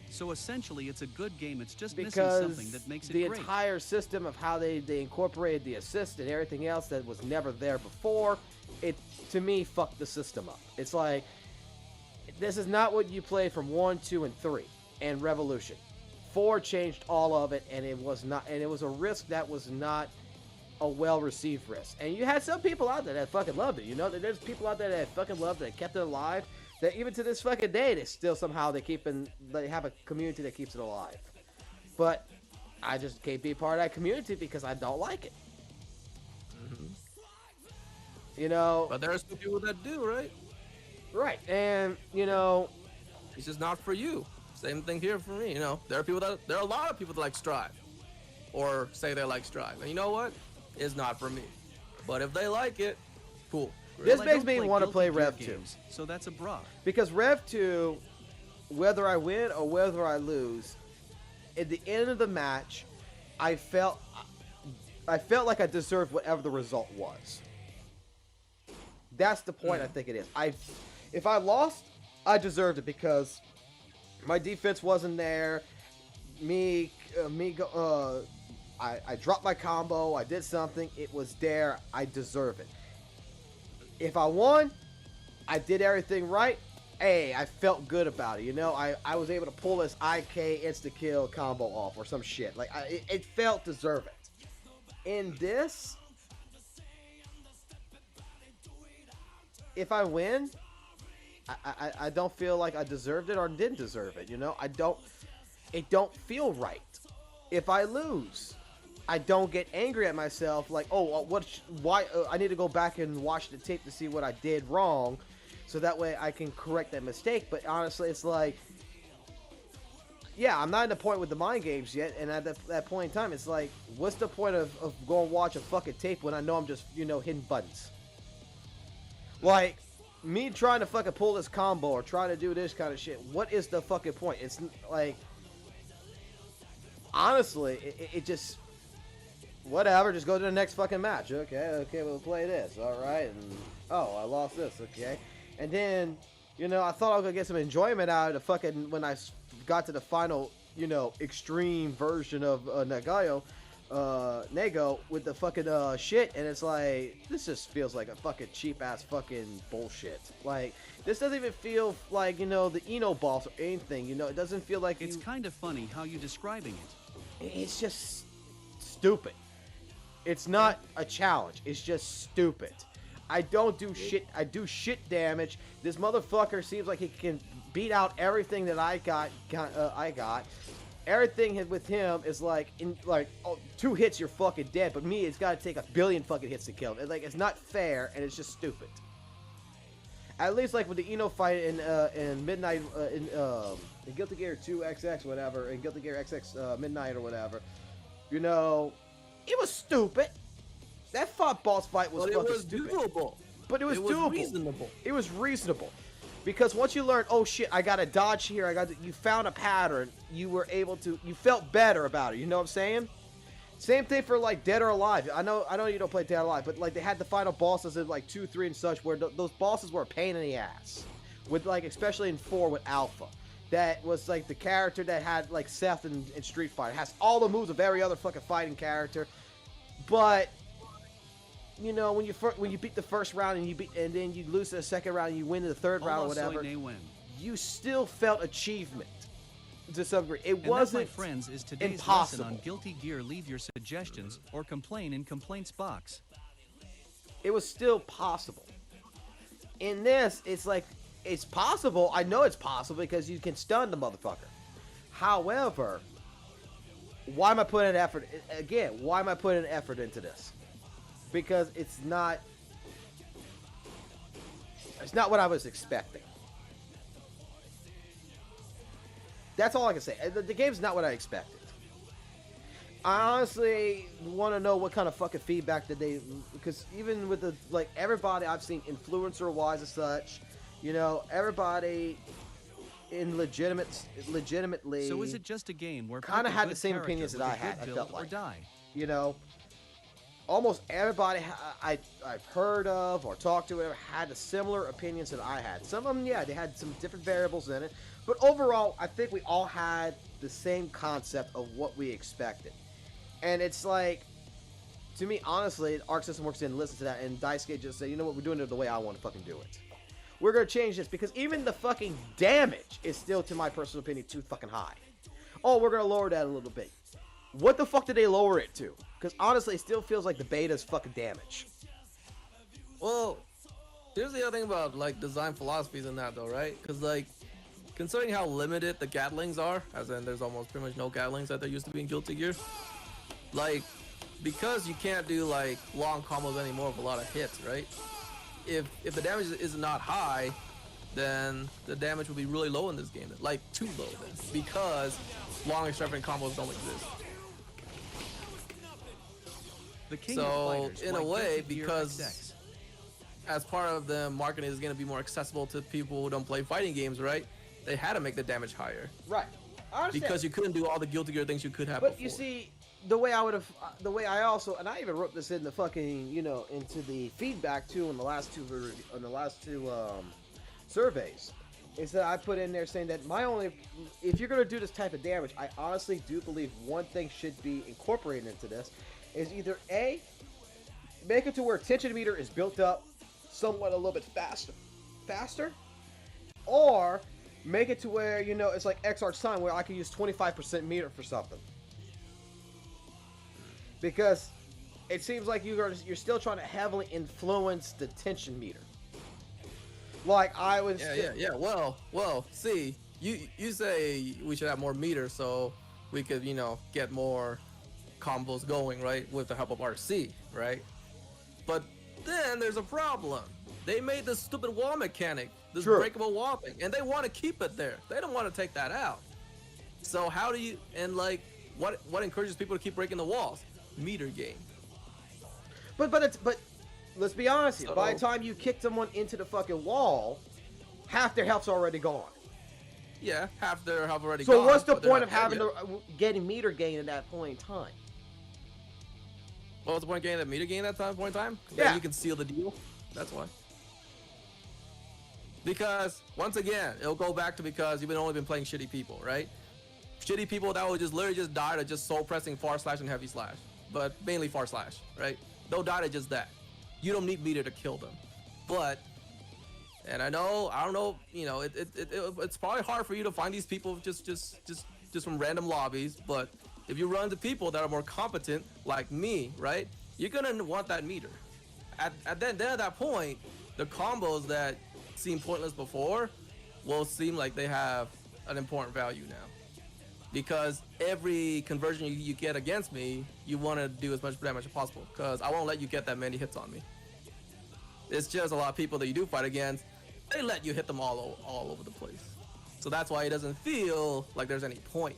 S1: So essentially, it's a good game. It's just
S2: Because
S1: missing something that makes it
S2: the
S1: great.
S2: entire system of how they incorporated the assist and everything else that was never there before, it to me fucked the system up. It's like this is not what you play from 1, 2, and 3 and Revolution. 4 changed all of it, and it was not, and it was a risk that was not a well-received risk. And you had some people out there that fucking loved it. You know, there's people out there that fucking loved it, that kept it alive. That even to this fucking day, they still somehow they have a community that keeps it alive. But I just can't be part of that community because I don't like it.
S4: Mm-hmm.
S2: You know,
S4: But there are some people that do, right?
S2: right? And you know,
S4: It's just not for you. Same thing here for me. You know, there are a lot of people that like Strive, or say they like Strive, and you know what? It's not for me. But if they like it, cool.
S2: this
S1: Well, I
S2: makes
S1: don't
S2: me want to
S1: Guilty
S2: play
S1: Gear
S2: Rev 2
S1: games, so that's a bra.
S2: because Rev 2, whether I win or whether I lose, at the end of the match, I felt like I deserved whatever the result was. That's the point I think it is. If I lost, I deserved it because my defense wasn't there. I dropped my combo. I did something. It was there. I deserve it. If I won, I did everything right. Hey, I felt good about it. You know, I was able to pull this IK insta-kill combo off or some shit. Like, it felt deserving. In this, if I win, I don't feel like I deserved it or didn't deserve it. You know, it don't feel right. If I lose, I don't get angry at myself like, oh, why? I need to go back and watch the tape to see what I did wrong, so that way I can correct that mistake. But honestly, it's like, yeah, I'm not at the point with the mind games yet, and at that point in time, it's like, what's the point of going watch a fucking tape when I know I'm just, you know, hitting buttons? Like, me trying to fucking pull this combo or trying to do this kind of shit, what is the fucking point? It's like, honestly, it just, whatever, just go to the next fucking match. Okay, we'll play this, alright, and, oh, I lost this, okay. And then, you know, I thought I was gonna get some enjoyment out of the fucking, when I got to the final, you know, extreme version of Nego with the fucking shit, and it's like, this just feels like a fucking cheap ass fucking bullshit. Like, this doesn't even feel like, you know, the Eno boss or anything, you know, it doesn't feel like
S1: It's kind of funny how you're describing it.
S2: it's just stupid. It's not a challenge, it's just stupid. I don't do shit, I do shit damage. This motherfucker seems like he can beat out everything that I got. Everything with him is like, oh, 2 hits you're fucking dead, but me, it's gotta take 1 billion fucking hits to kill him. Like, it's not fair, and it's just stupid. At least like with the Eno fight in Midnight, in Guilty Gear 2 XX, whatever, in Guilty Gear XX Midnight or whatever, you know, it was stupid. That boss fight was fucking stupid.
S4: Doable.
S2: But it was doable.
S4: Reasonable.
S2: It was reasonable. Because once you learn, oh shit, I got to dodge here, you found a pattern, you were able to, you felt better about it, you know what I'm saying? Same thing for like Dead or Alive. I know you don't play Dead or Alive, but like they had the final bosses in like 2, 3 and such where those bosses were a pain in the ass. With like, especially in 4 with Alpha. That was like the character that had like Seth in Street Fighter. It has all the moves of every other fucking fighting character. But you know, when you beat the first round and then you lose the second round and you win the third round or whatever, you still felt achievement to some degree. It wasn't
S1: my friends, is today's
S2: impossible.
S1: lesson on Guilty Gear. Leave your suggestions or complain in complaints box.
S2: It was still possible. In this, it's like, it's possible. I know it's possible because you can stun the motherfucker. However, why am I putting an effort? Again, why am I putting an effort into this? Because it's not what I was expecting. That's all I can say. The game's not what I expected. I honestly want to know what kind of fucking feedback did they, because even with the, like, everybody I've seen influencer wise and such, you know, everybody in legitimately.
S1: So is it just a game where
S2: kind of had the same opinions that I had? I felt like, you know, almost everybody I've heard of or talked to had the similar opinions that I had. Some of them, yeah, they had some different variables in it, but overall, I think we all had the same concept of what we expected. And it's like, to me, honestly, Arc System Works didn't listen to that, and Daisuke just said, you know what, we're doing it the way I want to fucking do it. We're going to change this, because even the fucking damage is still, to my personal opinion, too fucking high. Oh, we're going to lower that a little bit. What the fuck did they lower it to? Because honestly, it still feels like the beta's fucking damage.
S4: Well, here's the other thing about, like, design philosophies in that, though, right? Because, like, considering how limited the Gatlings are, as in there's almost pretty much no Gatlings that there used to be in Guilty Gear, like, because you can't do, like, long combos anymore with a lot of hits, right? If the damage is not high, then the damage will be really low in this game. Like, too low then, because long extravagant combos don't exist. So, in a way, because as part of the marketing is going to be more accessible to people who don't play fighting games, right? They had to make the damage higher.
S2: Right.
S4: Because you couldn't do all the Guilty Gear things you could have
S2: before.
S4: But
S2: you see, the way I also, and I even wrote this in the fucking, you know, into the feedback too in the last two surveys, is that I put in there saying that if you're going to do this type of damage, I honestly do believe one thing should be incorporated into this, is either A, make it to where tension meter is built up somewhat a little bit faster, or make it to where, you know, it's like X-Arch Time, where I can use 25% meter for something. Because it seems like you're still trying to heavily influence the tension meter. Like I was.
S4: Yeah. Well. See, you say we should have more meters so we could, you know, get more combos going, right, with the help of RC, right? But then there's a problem. They made this stupid wall mechanic, this breakable wall thing, and they want to keep it there. They don't want to take that out. So how do you, and like, what encourages people to keep breaking the walls? Meter game.
S2: But let's be honest here. By the time you kick someone into the fucking wall, half their health's already gone.
S4: Yeah, half their health already
S2: gone. So
S4: gone,
S2: what's the point of having getting meter gain at that point in time?
S4: Well, what's the point of getting that meter gain at that point in time?
S2: Yeah.
S4: Then you can seal the deal. That's why. Because once again, it'll go back to because you've only been playing shitty people, right? Shitty people that will just literally just die to just soul pressing far slash and heavy slash, but mainly far slash, right? They'll die to just that. You don't need meter to kill them. But, and I don't know, you know, it's probably hard for you to find these people just from random lobbies. But if you run into people that are more competent, like me, right? You're gonna want that meter. Then at that point, the combos that seemed pointless before will seem like they have an important value now. Because every conversion you get against me, you want to do as much damage as possible. Because I won't let you get that many hits on me. It's just a lot of people that you do fight against, they let you hit them all over the place. So that's why it doesn't feel like there's any point.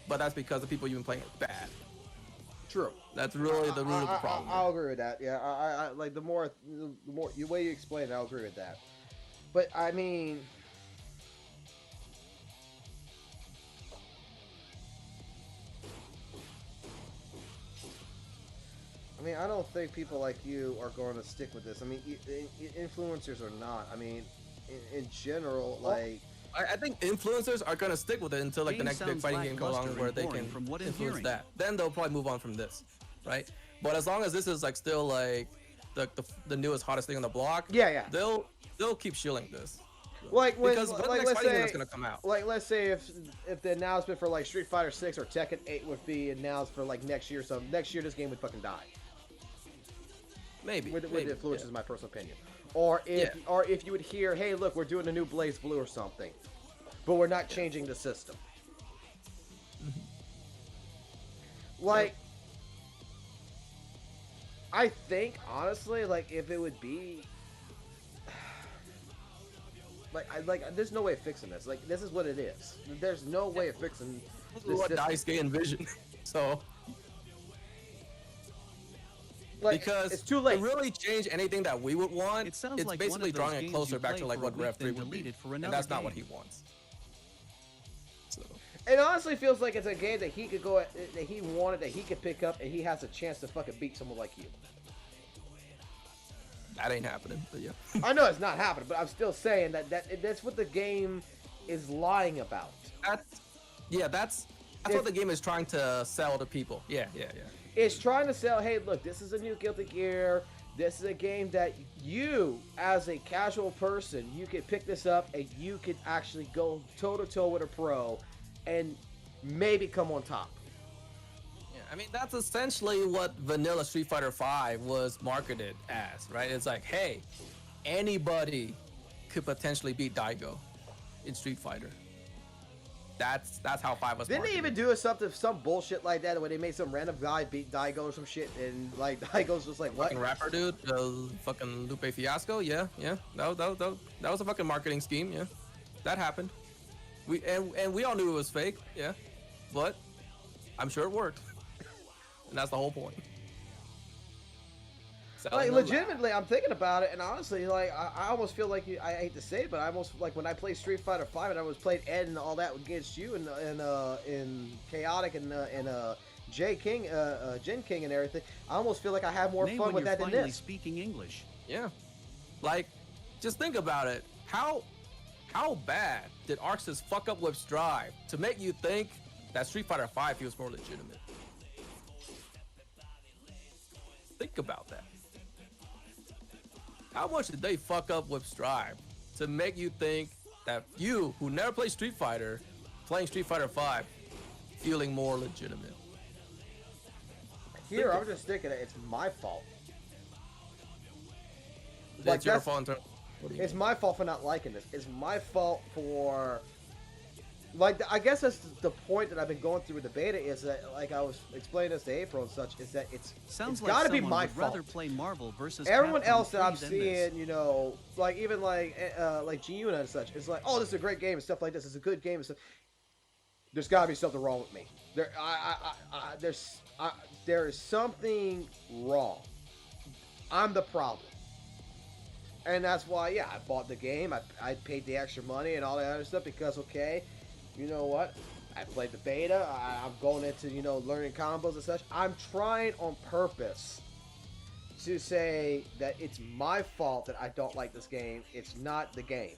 S4: But that's because the people you've been playing are bad.
S2: True.
S4: That's really the root of the problem.
S2: I'll agree with that. Yeah, I like the more way you explain it, I'll agree with that. But I mean, I don't think people like you are going to stick with this. I mean, influencers or not. I mean, in general, like.
S4: I think influencers are gonna stick with it until like the
S1: Game
S4: next big
S1: sounds
S4: fighting game comes along
S1: lackluster
S4: where
S1: and
S4: they
S1: boring
S4: can
S1: from what I'm
S4: influence
S1: hearing.
S4: that. Then they'll probably move on from this, right? But as long as this is like still like the newest hottest thing on the block,
S2: Yeah.
S4: they'll keep shilling this.
S2: Like when,
S4: Because when
S2: like
S4: the next
S2: let's
S4: fighting game
S2: say,
S4: is gonna come out.
S2: like let's say if the announcement for like Street Fighter 6 or Tekken 8 would be announced for like next year, so next year this game would fucking die.
S4: Maybe.
S2: With
S4: maybe,
S2: influence
S4: yeah.
S2: is my personal opinion. Or if you would hear, hey, look, we're doing a new Blaze Blue or something, but we're not changing the system. Like, I think honestly, like if it would be. Like, there's no way of fixing this. Like, this is what it is. There's no way of fixing
S4: This
S2: this
S4: is what
S2: system.
S4: Daisuke envisioned. So,
S2: Like,
S4: because
S2: it's too late.
S4: to really change anything that we would want,
S1: It sounds
S4: it's
S1: like
S4: basically
S1: one of those
S4: drawing it
S1: games
S4: closer
S1: you
S4: back
S1: play
S4: to like
S1: for a
S4: what
S1: week,
S4: Rev 3
S1: then
S4: would be.
S1: delete it for
S4: And
S1: another
S4: that's not what
S1: game.
S4: he wants. So,
S2: It honestly feels like it's a game that he could go that he wanted, that he could pick up, and he has a chance to fucking beat someone like you.
S4: that ain't happening, but yeah.
S2: I know it's not happening, but I'm still saying that's what the game is lying about.
S4: That's what the game is trying to sell to people. Yeah.
S2: It's trying to sell, hey, look, this is a new Guilty Gear. This is a game that you, as a casual person, you could pick this up and you could actually go toe-to-toe with a pro and maybe come on top.
S4: Yeah, I mean, that's essentially what vanilla Street Fighter 5 was marketed as, right? It's like, hey, anybody could potentially beat Daigo in Street Fighter. That's how 5 was
S2: Didn't they
S4: marketed.
S2: even do some bullshit like that where they made some random guy beat Daigo or some shit, and like Daigo's just like, what?
S4: Fucking rapper dude, fucking Lupe Fiasco, yeah. That was a fucking marketing scheme, yeah. That happened. We all knew it was fake, yeah. But I'm sure it worked. And that's the whole point.
S2: Like, legitimately, I'm thinking about it, and honestly, like, I almost feel like I hate to say it, but I almost like when I play Street Fighter 5 and I was playing Ed and all that against you and Chaotic and J King, Jin King and everything. I almost feel like I have more
S1: Name
S2: fun
S1: when
S2: with
S1: you're
S2: that than
S1: finally
S2: this.
S1: speaking English.
S4: Yeah. Like, just think about it. How bad did Arxis fuck up Whip's drive to make you think that Street Fighter 5 feels more legitimate? Think about that. How much did they fuck up Whip's drive to make you think that you, who never played Street Fighter, playing Street Fighter 5, feeling more legitimate?
S2: Here, I'm just thinking it's my fault.
S4: It's your fault in terms. What do you
S2: It's
S4: mean?
S2: my fault for not liking this. It's my fault for, like, I guess that's the point that I've been going through with the beta is that, like I was explaining this to April and such, is that it's
S1: Sounds
S2: got
S1: like
S2: to be
S1: someone
S2: my
S1: would
S2: fault.
S1: rather play Marvel versus
S2: Everyone
S1: Capcom
S2: else that
S1: 3
S2: I'm
S1: than this.
S2: seeing, you know, like even like G-Unit and such, it's like, oh, this is a great game and stuff like this. It's a good game and stuff. There's got to be something wrong with me. There is something wrong. I'm the problem. And that's why, yeah, I bought the game. I paid the extra money and all that other stuff because, okay, you know what? I played the beta. I'm going into, you know, learning combos and such. I'm trying on purpose to say that it's my fault that I don't like this game. It's not the game.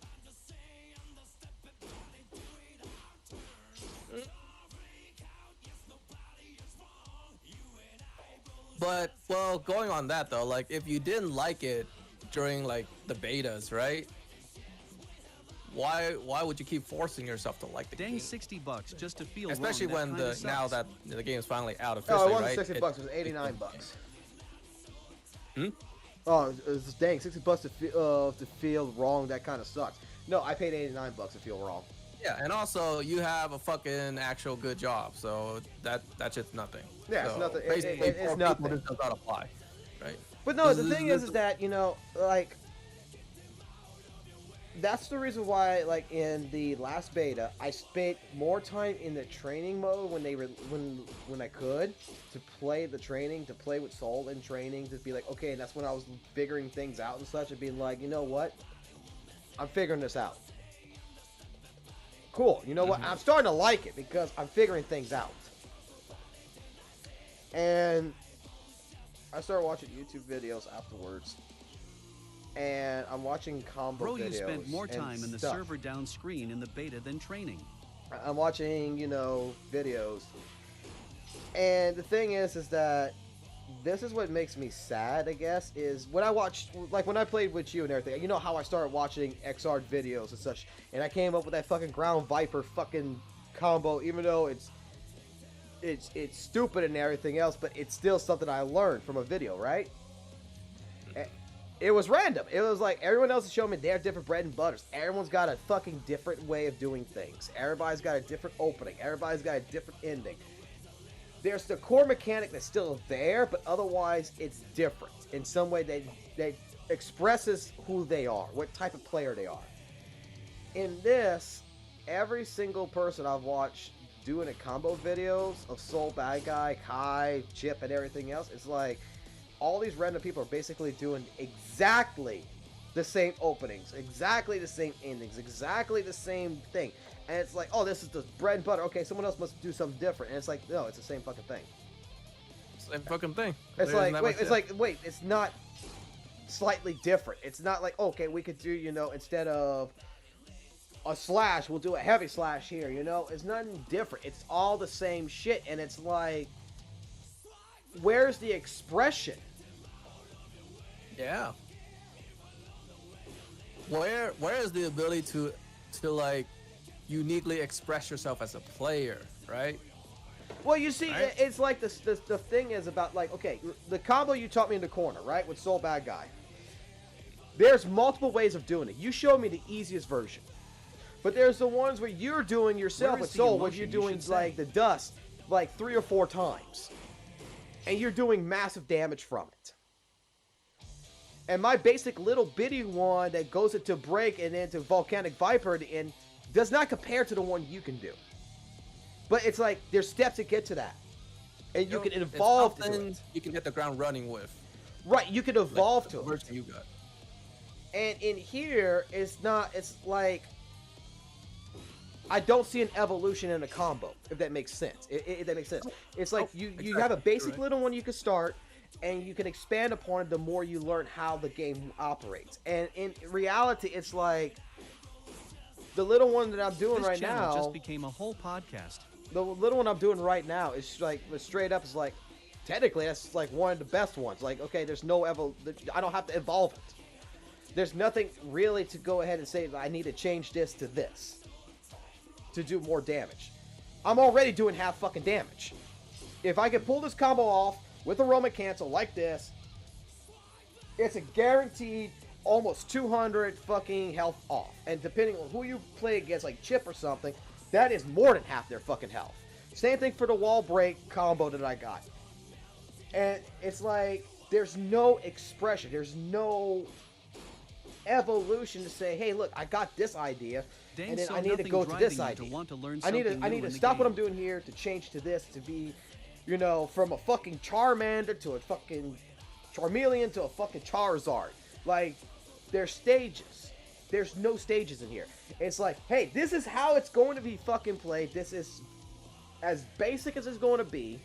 S4: But, well, going on that though, like, if you didn't like it during like the betas, right? Why would you keep forcing yourself to like the
S1: Dang,
S4: game?
S1: $60 just to feel
S4: Especially
S1: wrong,
S4: when
S1: now
S4: that the game is finally out
S2: Oh,
S4: officially,
S2: it wasn't
S4: right?
S2: 60 bucks. It was 89 bucks.
S4: Hmm?
S2: Oh, it was dang, 60 bucks to feel wrong. That kind of sucks. No, I paid 89 bucks to feel wrong.
S4: Yeah, and also you have a fucking actual good job, so that shit's nothing.
S2: Yeah, it's
S4: So
S2: nothing.
S4: Basically,
S2: It's
S4: for
S2: nothing.
S4: people, this does not apply, right?
S2: But no, the
S4: This
S2: thing is that, you know, like, that's the reason why, like, in the last beta, I spent more time in the training mode when I could to play the training, to play with Soul in training, to be like, okay, and that's when I was figuring things out and such, and being like, you know what? I'm figuring this out. Cool. You know what? I'm starting to like it because I'm figuring things out. And I started watching YouTube videos afterwards. And I'm watching combo
S1: Bro,
S2: videos.
S1: you spent more time in the
S2: stuff.
S1: server down screen in the beta than training.
S2: I'm watching, you know, videos. And the thing is that this is what makes me sad, I guess, is when I watched, like when I played with you and everything, you know how I started watching XR videos and such, and I came up with that fucking Ground Viper fucking combo, even though it's stupid and everything else, but it's still something I learned from a video, right? It was random. It was like everyone else is showing me their different bread and butters. Everyone's got a fucking different way of doing things. Everybody's got a different opening. Everybody's got a different ending. There's the core mechanic that's still there, but otherwise it's different in some way that expresses who they are, what type of player they are. In this, every single person I've watched doing a combo videos of Soul Bad Guy, Kai, Chip, and everything else, it's like all these random people are basically doing exactly the same openings, exactly the same endings, exactly the same thing. And it's like, oh, this is the bread and butter. Okay, someone else must do something different. And it's like, no, it's the same fucking thing.
S4: Same fucking thing.
S2: It's like, wait, it's not slightly different. It's not like, okay, we could do, you know, instead of a slash, we'll do a heavy slash here, you know? It's nothing different. It's all the same shit. And it's like, where's the expression?
S4: Yeah. Where is the ability to like uniquely express yourself as a player, right?
S2: Well, you see,
S4: right?
S2: It's like the thing is about, like, okay, the combo you taught me in the corner, right, with Soul Bad Guy. There's multiple ways of doing it. You showed me the easiest version. But there's the ones where you're doing yourself with Soul, where you're doing, like, the dust, like, 3 or 4 times. And you're doing massive damage from it. And my basic little bitty one that goes into Break and into Volcanic Viper at the end does not compare to the one you can do. But it's like, there's steps to get to that. And you can evolve to it.
S4: You can hit the ground running with.
S2: Right, you can evolve
S4: like
S2: to it.
S4: Version you got.
S2: And in here, it's not, it's like, I don't see an evolution in a combo, if that makes sense. If that makes sense. It's like, you have a basic little one you can start, and you can expand upon it the more you learn how the game operates. And in reality, it's like, the little one that I'm doing right now
S1: just became a whole podcast.
S2: The little one I'm doing right now is like, straight up, is like, technically that's like one of the best ones. Like, okay, there's no I don't have to evolve it. There's nothing really to go ahead and say I need to change this to this to do more damage. I'm already doing half fucking damage. If I can pull this combo off with a Roman cancel like this, it's a guaranteed almost 200 fucking health off. And depending on who you play against, like Chip or something, that is more than half their fucking health. Same thing for the wall break combo that I got. And it's like, there's no expression. There's no evolution to say, hey, look, I got this idea, and then I need to go to this idea. I need to stop what I'm doing here to change to this, to be, you know, from a fucking Charmander to a fucking Charmeleon to a fucking Charizard. Like, there's stages. There's no stages in here. It's like, hey, this is how it's going to be fucking played. This is as basic as it's going to be.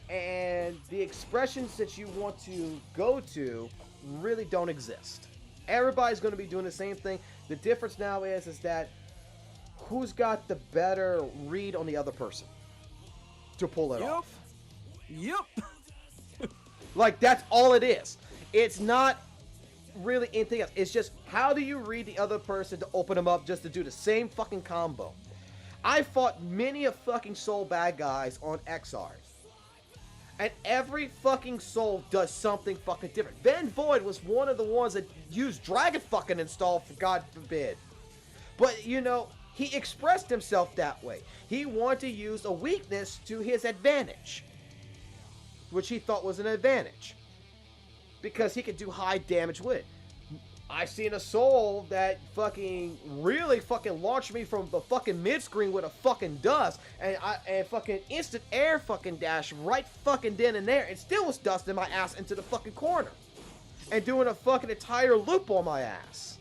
S2: And the expressions that you want to go to really don't exist. Everybody's going to be doing the same thing. The difference now is that who's got the better read on the other person to pull it off.
S4: Yep.
S2: Like, that's all it is. It's not really anything else. It's just, how do you read the other person to open them up just to do the same fucking combo? I fought many of fucking Soul Bad Guys on XR. And every fucking soul does something fucking different. Van Void was one of the ones that used Dragon fucking install, for God forbid. But, you know, he expressed himself that way. He wanted to use a weakness to his advantage. Which he thought was an advantage. Because he could do high damage with it. I've seen a soul that fucking really fucking launched me from the fucking mid-screen with a fucking dust, and fucking instant air fucking dash right fucking then and there, and still was dusting my ass into the fucking corner. And doing a fucking entire loop on my ass.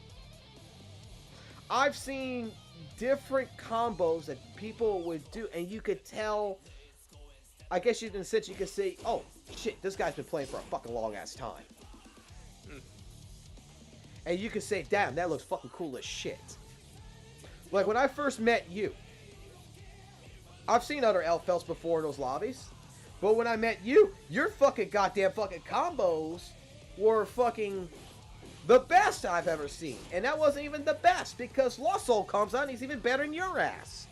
S2: I've seen different combos that people would do, and you could tell. I guess in a sense you could say, "Oh shit, this guy's been playing for a fucking long ass time," and you could say, "Damn, that looks fucking cool as shit." Like when I first met you, I've seen other LFLs before in those lobbies, but when I met you, your fucking goddamn fucking combos were fucking the best I've ever seen. And that wasn't even the best, because Lost Soul comes out and he's even better than your ass.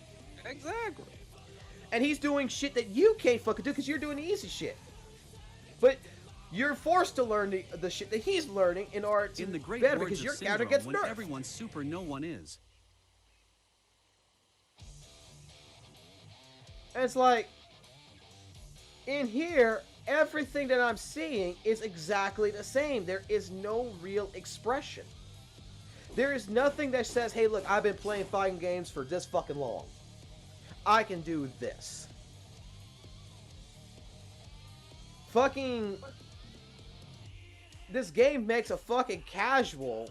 S4: Exactly.
S2: And he's doing shit that you can't fucking do because you're doing the easy shit. But you're forced to learn the shit that he's learning in order to
S1: In the great
S2: better,
S1: words
S2: because
S1: of
S2: your character
S1: Syndrome,
S2: gets
S1: when
S2: nerfed.
S1: everyone's super, no one is.
S2: And it's like, in here, everything that I'm seeing is exactly the same. There is no real expression. There is nothing that says, hey, look, I've been playing fighting games for this fucking long. I can do this. Fucking... This game makes a fucking casual...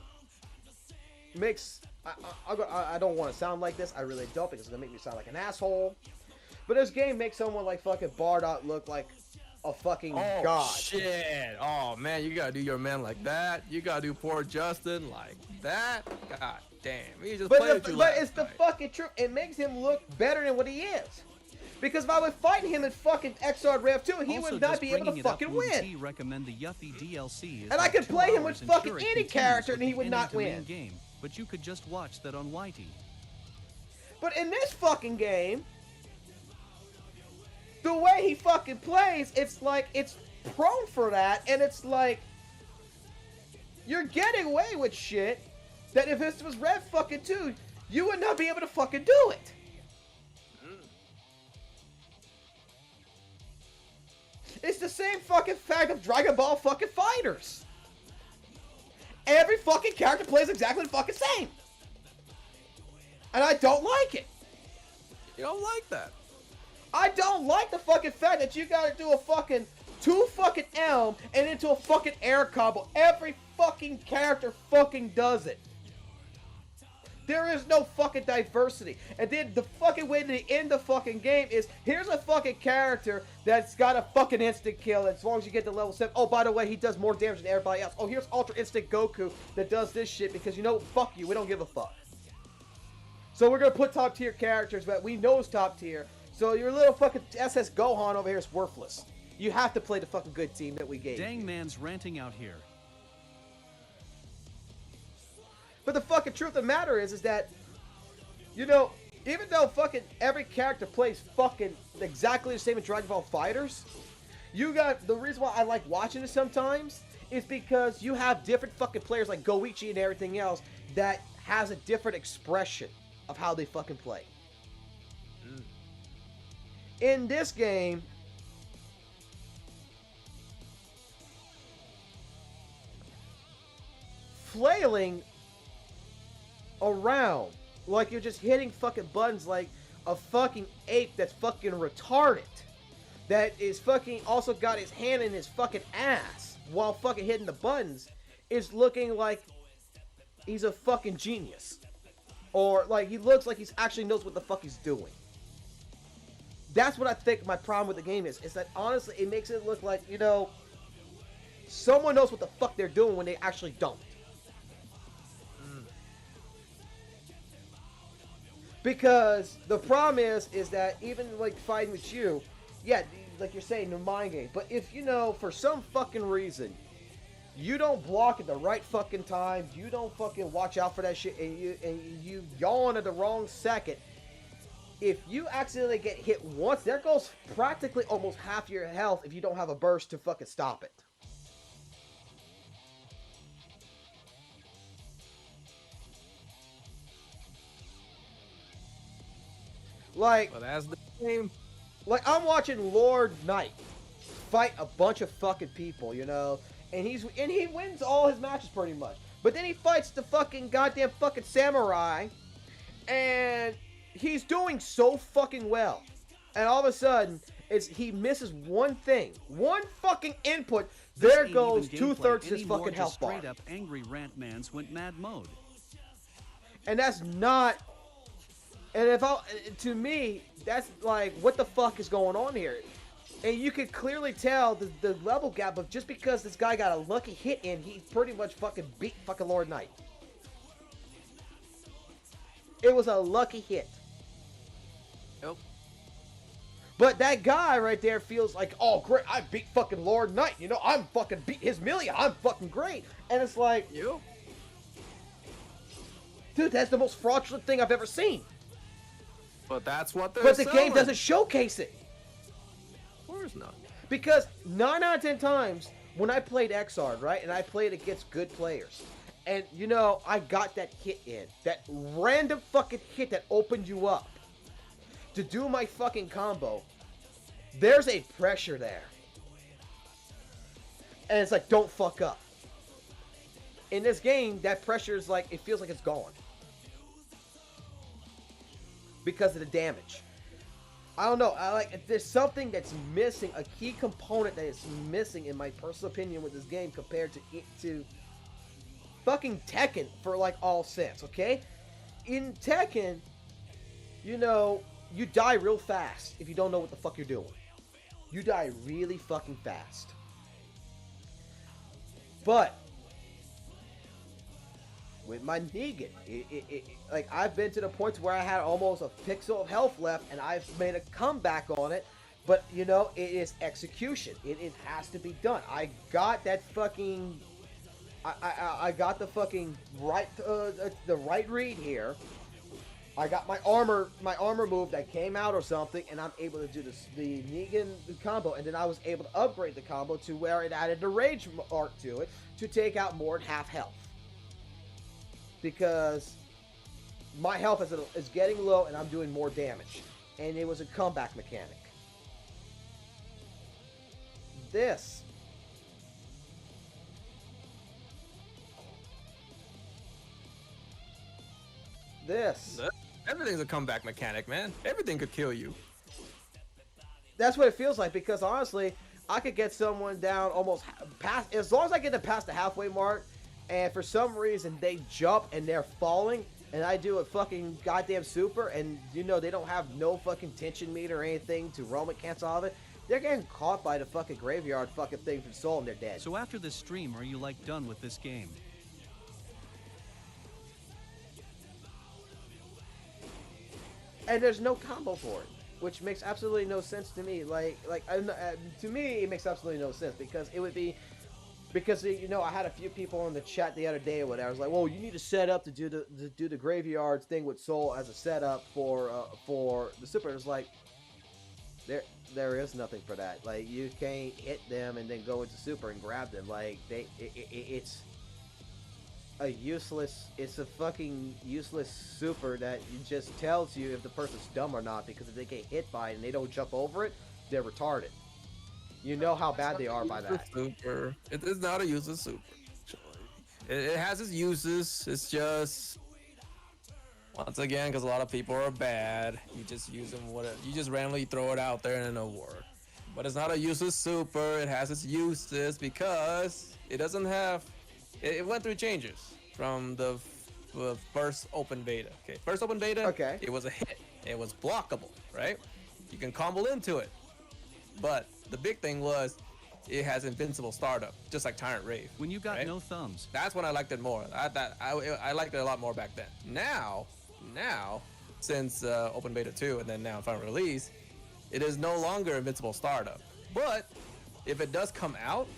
S2: Makes... I don't want to sound like this. I really don't, because it's going to make me sound like an asshole. But this game makes someone like fucking Bardock look like a fucking god.
S4: Shit. Oh, man, you gotta do your man like that. You gotta do poor Justin like that. God damn. He just played with you
S2: But
S4: last
S2: it's the
S4: night.
S2: fucking truth. It makes him look better than what he is. Because if I was fighting him in fucking XR Rev 2, he
S1: Also,
S2: would not
S1: just
S2: be able
S1: bringing
S2: to
S1: it up,
S2: fucking
S1: Wooden
S2: win.
S1: T recommend the Yuffie DLC is
S2: And I
S1: like
S2: could
S1: 2
S2: play him with
S1: hours, and
S2: fucking
S1: sure, it
S2: any
S1: continues
S2: character
S1: with
S2: and he
S1: the
S2: would not
S1: ending to main
S2: win.
S1: game, but you could just watch that on Whitey.
S2: But in this fucking game, the way he fucking plays, it's like, it's prone for that, and it's like, you're getting away with shit that if this was Rev fucking 2, you would not be able to fucking do it. It's the same fucking fact of Dragon Ball fucking Fighters. Every fucking character plays exactly the fucking same. And I don't like it.
S4: You don't like that.
S2: I don't like the fucking fact that you gotta do a fucking 2 fucking Elm and into a fucking air combo. Every fucking character fucking does it. There is no fucking diversity. And then the fucking way to end the fucking game is, here's a fucking character that's got a fucking instant kill as long as you get to level 7. Oh, by the way, he does more damage than everybody else. Oh, here's Ultra Instinct Goku that does this shit because, you know, fuck you, we don't give a fuck. So we're gonna put top tier characters, but we know it's top tier. So your little fucking SS Gohan over here is worthless. You have to play the fucking good team that we gave
S1: Dang
S2: you.
S1: man's ranting out here.
S2: But the fucking truth of the matter is that, you know, even though fucking every character plays fucking exactly the same in Dragon Ball Fighters, you got, the reason why I like watching it sometimes is because you have different fucking players like Goichi and everything else that has a different expression of how they fucking play. In this game, flailing around like you're just hitting fucking buttons like a fucking ape that's fucking retarded, that is fucking also got his hand in his fucking ass while fucking hitting the buttons, is looking like he's a fucking genius, or like he looks like he's actually knows what the fuck he's doing. That's what I think my problem with the game is that honestly it makes it look like, you know, someone knows what the fuck they're doing when they actually don't. Because the problem is that even like fighting with you, yeah, like you're saying, the mind game. But if, you know, for some fucking reason, you don't block at the right fucking time, you don't fucking watch out for that shit, and you yawn at the wrong second, if you accidentally get hit once, there goes practically almost half your health if you don't have a burst to fucking stop it. Like,
S4: But that's the game.
S2: like I'm watching Lord Knight fight a bunch of fucking people, you know, and he wins all his matches pretty much. But then he fights the fucking goddamn fucking samurai, and he's doing so fucking well. And all of a sudden, he misses one thing, one fucking input.
S1: This
S2: There
S1: ain't
S2: goes
S1: even gameplay
S2: 2/3 his
S1: anymore,
S2: fucking
S1: just
S2: health bar.
S1: Straight up angry rant mans went mad mode.
S2: And that's not. And to me, that's like, what the fuck is going on here? And you could clearly tell the level gap of just because this guy got a lucky hit in, he pretty much fucking beat fucking Lord Knight. It was a lucky hit.
S4: Nope.
S2: But that guy right there feels like, oh great, I beat fucking Lord Knight. You know, I'm fucking beat his million. I'm fucking great. And it's like,
S4: You?
S2: dude, that's the most fraudulent thing I've ever seen.
S4: But that's what they're
S2: But the
S4: selling.
S2: game doesn't showcase it.
S4: Of course not.
S2: Because 9 out of 10 times when I played Xrd, right, and I played against good players, and you know, I got that hit in, that random fucking hit that opened you up to do my fucking combo, there's a pressure there. And it's like, don't fuck up. In this game, that pressure is like, it feels like it's gone. Because of the damage. I don't know. There's something that's missing, a key component that is missing in my personal opinion with this game compared to fucking Tekken for like all sense, okay? In Tekken, you know, you die real fast if you don't know what the fuck you're doing. You die really fucking fast. But with my Negan, like, I've been to the point where I had almost a pixel of health left, and I've made a comeback on it. But you know, it is execution. It has to be done. I got that fucking, I got the fucking right, the right read here. I got my armor move that came out or something, and I'm able to do the Negan combo, and then I was able to upgrade the combo to where it added the rage arc to it to take out more than half health. Because my health is getting low and I'm doing more damage. And it was a comeback mechanic. This.
S4: Everything's a comeback mechanic, man. Everything could kill you.
S2: That's what it feels like, because honestly, I could get someone down almost past, as long as I get them past the halfway mark, and for some reason they jump and they're falling, and I do a fucking goddamn super, and you know, they don't have no fucking tension meter or anything to roam it, cancel all of it, they're getting caught by the fucking graveyard fucking thing from Soul, and they're dead.
S1: So after this stream, are you like done with this game?
S2: And there's no combo for it, which makes absolutely no sense to me. To me, it makes absolutely no sense, because it would be, because you know, I had a few people in the chat the other day or whatever. I was like, well, you need to set up to do the graveyards thing with Soul as a setup for the super. It's like, there is nothing for that. Like, you can't hit them and then go into super and grab them. Like, it's a fucking useless super that just tells you if the person's dumb or not, because if they get hit by it and they don't jump over it, they're retarded. You know how bad they are by that.
S4: Super. It is not a useless super. It has its uses. It's just, once again, because a lot of people are bad, you just use them, whatever. You just randomly throw it out there and it'll work. But it's not a useless super. It has its uses because it doesn't have. It went through changes from the first open beta. Okay, first open beta.
S2: Okay.
S4: It was a hit. It was blockable, right? You can combo into it. But the big thing was, it has invincible startup, just like Tyrant Rave.
S1: When you got
S4: right?
S1: no thumbs.
S4: That's when I liked it more. I liked it a lot more back then. Now, since open beta 2 and then now final release, it is no longer invincible startup. But if it does come out,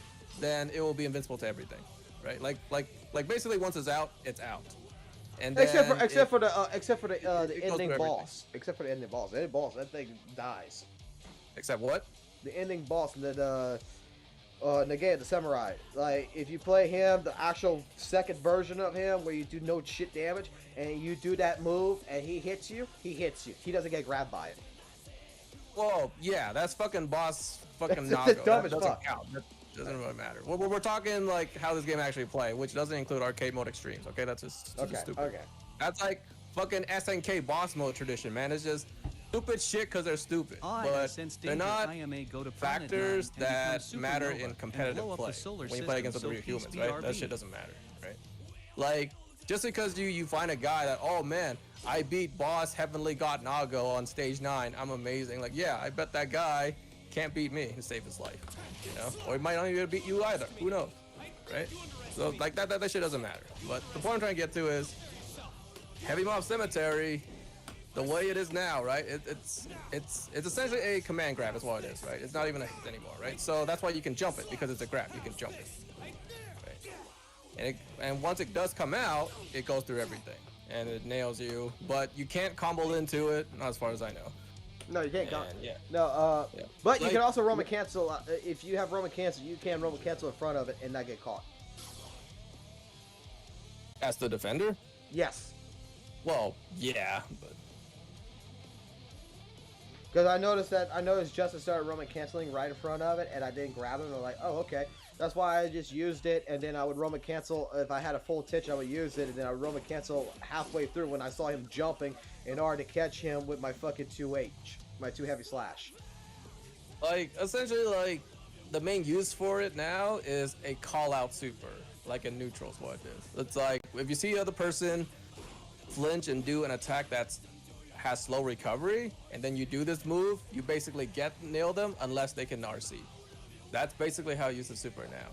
S4: then it will be invincible to everything. Right, like basically once it's out, and then
S2: except for the ending boss. Except for the ending boss. The ending boss, that thing dies.
S4: Except what?
S2: The ending boss, the Nagaya, the samurai. Like, if you play him, the actual second version of him, where you do no shit damage, and you do that move, and he hits you. He doesn't get grabbed by it.
S4: Whoa, yeah, that's fucking boss fucking
S2: That's
S4: Nago.
S2: dumb
S4: That
S2: as
S4: doesn't
S2: fuck.
S4: count. That doesn't really matter. We're talking like how this game actually play, which doesn't include arcade mode extremes. Okay, that's just stupid.
S2: Okay.
S4: That's like fucking SNK boss mode tradition, man. It's just stupid shit because they're stupid, but they're not factors that matter in competitive play when you play against other real humans, right? That shit doesn't matter, right? Like, Just because you find a guy that, oh man, I beat boss Heavenly God Nago on stage 9, I'm amazing. Like, yeah, I bet that guy can't beat me and save his life, you know? Or he might not even beat you either. Who knows, right? So like that shit doesn't matter. But the point I'm trying to get to is Heavy Mob Cemetery, the way it is now, right? It's essentially a command grab is what it is, right? It's not even a hit anymore, right? So that's why you can jump it, because it's a grab. You can jump it. Right? And once it does come out, it goes through everything and it nails you. But you can't combo into it, not as far as I know.
S2: No, you can't.
S4: Yeah.
S2: No,
S4: Yeah.
S2: but you
S4: Like-
S2: can also Roman cancel. If you have Roman cancel, you can Roman cancel in front of it and not get caught.
S4: As the defender?
S2: Yes.
S4: Well, yeah, but
S2: Because I noticed Justin started Roman canceling right in front of it, and I didn't grab him. And I'm like, oh, okay. That's why I just used it, and then I would Roman cancel. If I had a full titch, I would use it, and then I would Roman cancel halfway through when I saw him jumping in order to catch him with my fucking 2H, my 2 heavy slash.
S4: like essentially like the main use for it now is a call out super, like a neutral is what it is. It's like if you see the other person flinch and do an attack that's has slow recovery, and then you do this move, you basically nail them unless they can RC. That's basically how I use the super now,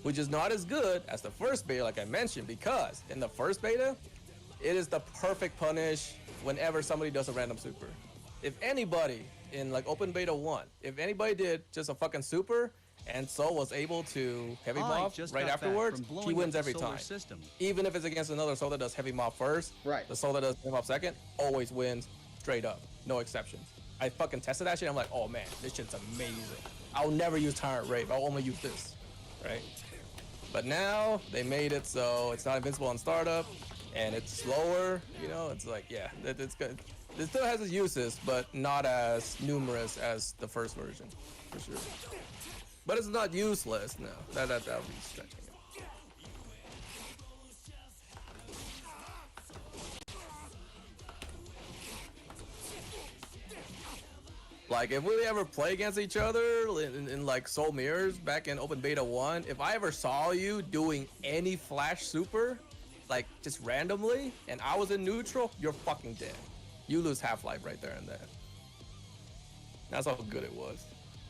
S4: which is not as good as the first beta, like I mentioned, because in the first beta, it is the perfect punish whenever somebody does a random super. If anybody in like open beta 1, if anybody did just a fucking super and Sol was able to heavy mob right afterwards, he wins every time. Even if it's against another Sol that does heavy mob first,
S2: Right.
S4: the Sol that does heavy mob second always wins straight up, no exceptions. I fucking tested that shit. I'm like, oh man, this shit's amazing. I'll never use Tyrant Rave. I'll only use this, right? But now they made it so it's not invincible on startup, and it's slower. You know, it's like, yeah, it's good. It still has its uses, but not as numerous as the first version, for sure. But it's not useless. No, that would be stretching it. Like, if we ever play against each other in like Soul Mirrors back in Open Beta 1, if I ever saw you doing any flash super, like just randomly, and I was in neutral, you're fucking dead. You lose half-life right there and then. That's how good it was.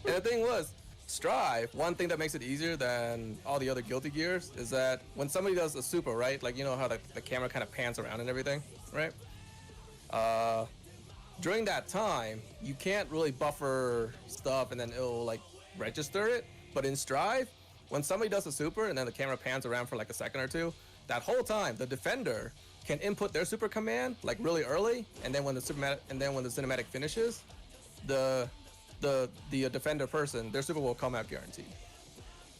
S4: And the thing was, Strive, one thing that makes it easier than all the other Guilty Gears is that when somebody does a super, right? Like, you know how the camera kind of pans around and everything, right? During that time, you can't really buffer stuff and then it'll like register it. But in Strive, when somebody does a super and then the camera pans around for like a second or two, that whole time the defender can input their super command like really early, and then when the cinematic finishes, the defender person, their super will come out guaranteed.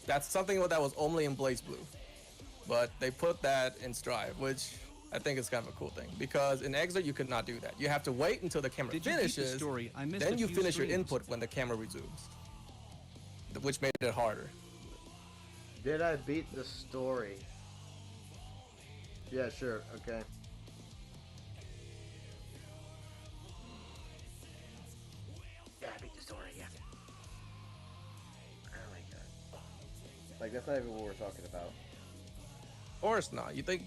S4: That's something that was only in Blaze Blue, but they put that in Strive, which I think is kind of a cool thing, because in Exit you could not do that. You have to wait until the camera finishes, then you finish your input when the camera resumes, which made it harder.
S2: Did I beat the story? Yeah, sure. Okay. Yeah, I beat the story. Yeah. Oh my god. Like, that's not even what we're talking about.
S4: Of course not. Do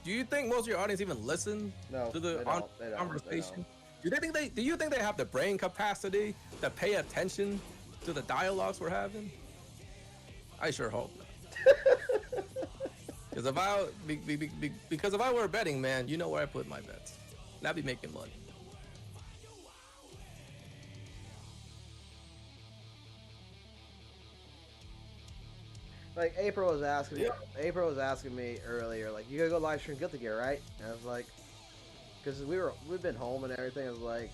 S4: you think most of your audience even listen
S2: No,
S4: to the
S2: they don't.
S4: conversation? Do you think they have the brain capacity to pay attention to the dialogues we're having? I sure hope not. Because if I were a betting man, you know where I put my bets. And I'd be making money.
S2: Like, April was asking me earlier, like, you gotta go live stream Guilty Gear, right? And I was like, because we've been home and everything. I was like,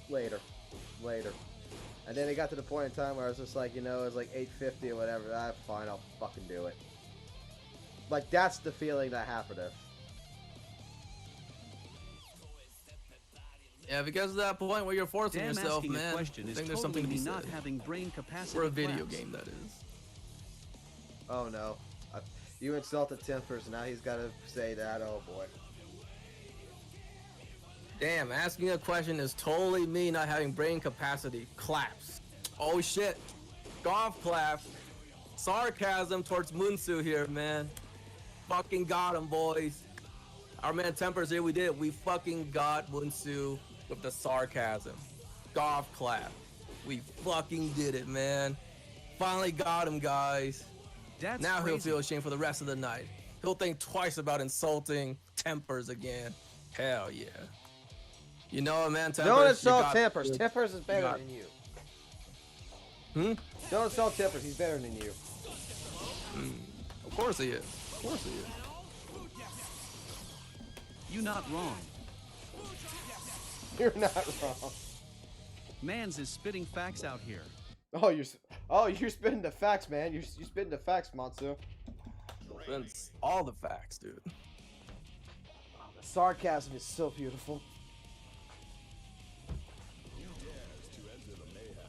S2: later. And then it got to the point in time where I was just like, you know, it was like 8:50 or whatever. Fine, I'll fucking do it. Like, that's the feeling that I have for this.
S4: Yeah, because of that point where you're forcing yourself, man. I think there's something to be said.
S1: Not having brain capacity
S4: For a video
S1: collapse.
S4: game, that is.
S2: Oh no. You insulted Tim first, now he's gotta say that. Oh boy.
S4: Damn, asking a question is totally me not having brain capacity. Claps. Oh shit. Golf clap. Sarcasm towards Munsu here, man. Fucking got him, boys. Our man Tempers here, we did it. We fucking got Wunsu with the sarcasm. Golf clap. We fucking did it, man. Finally got him, guys.
S1: That's
S4: Now
S1: crazy.
S4: he'll feel ashamed for the rest of the night. He'll think twice about insulting Tempers again. Hell yeah. You know what, man, Tempers?
S2: Don't
S4: you
S2: insult
S4: got-
S2: Tempers. Tempers is better
S4: got-
S2: than you.
S4: Hmm?
S2: Don't insult Tempers. He's better than you.
S4: Of course he is. Of course he is.
S1: You not wrong.
S2: You're not wrong.
S1: Mans is spitting facts out here.
S2: You're spitting the facts, man. You're spitting the facts, Monsu.
S4: That's all the facts, dude.
S2: The sarcasm is so beautiful.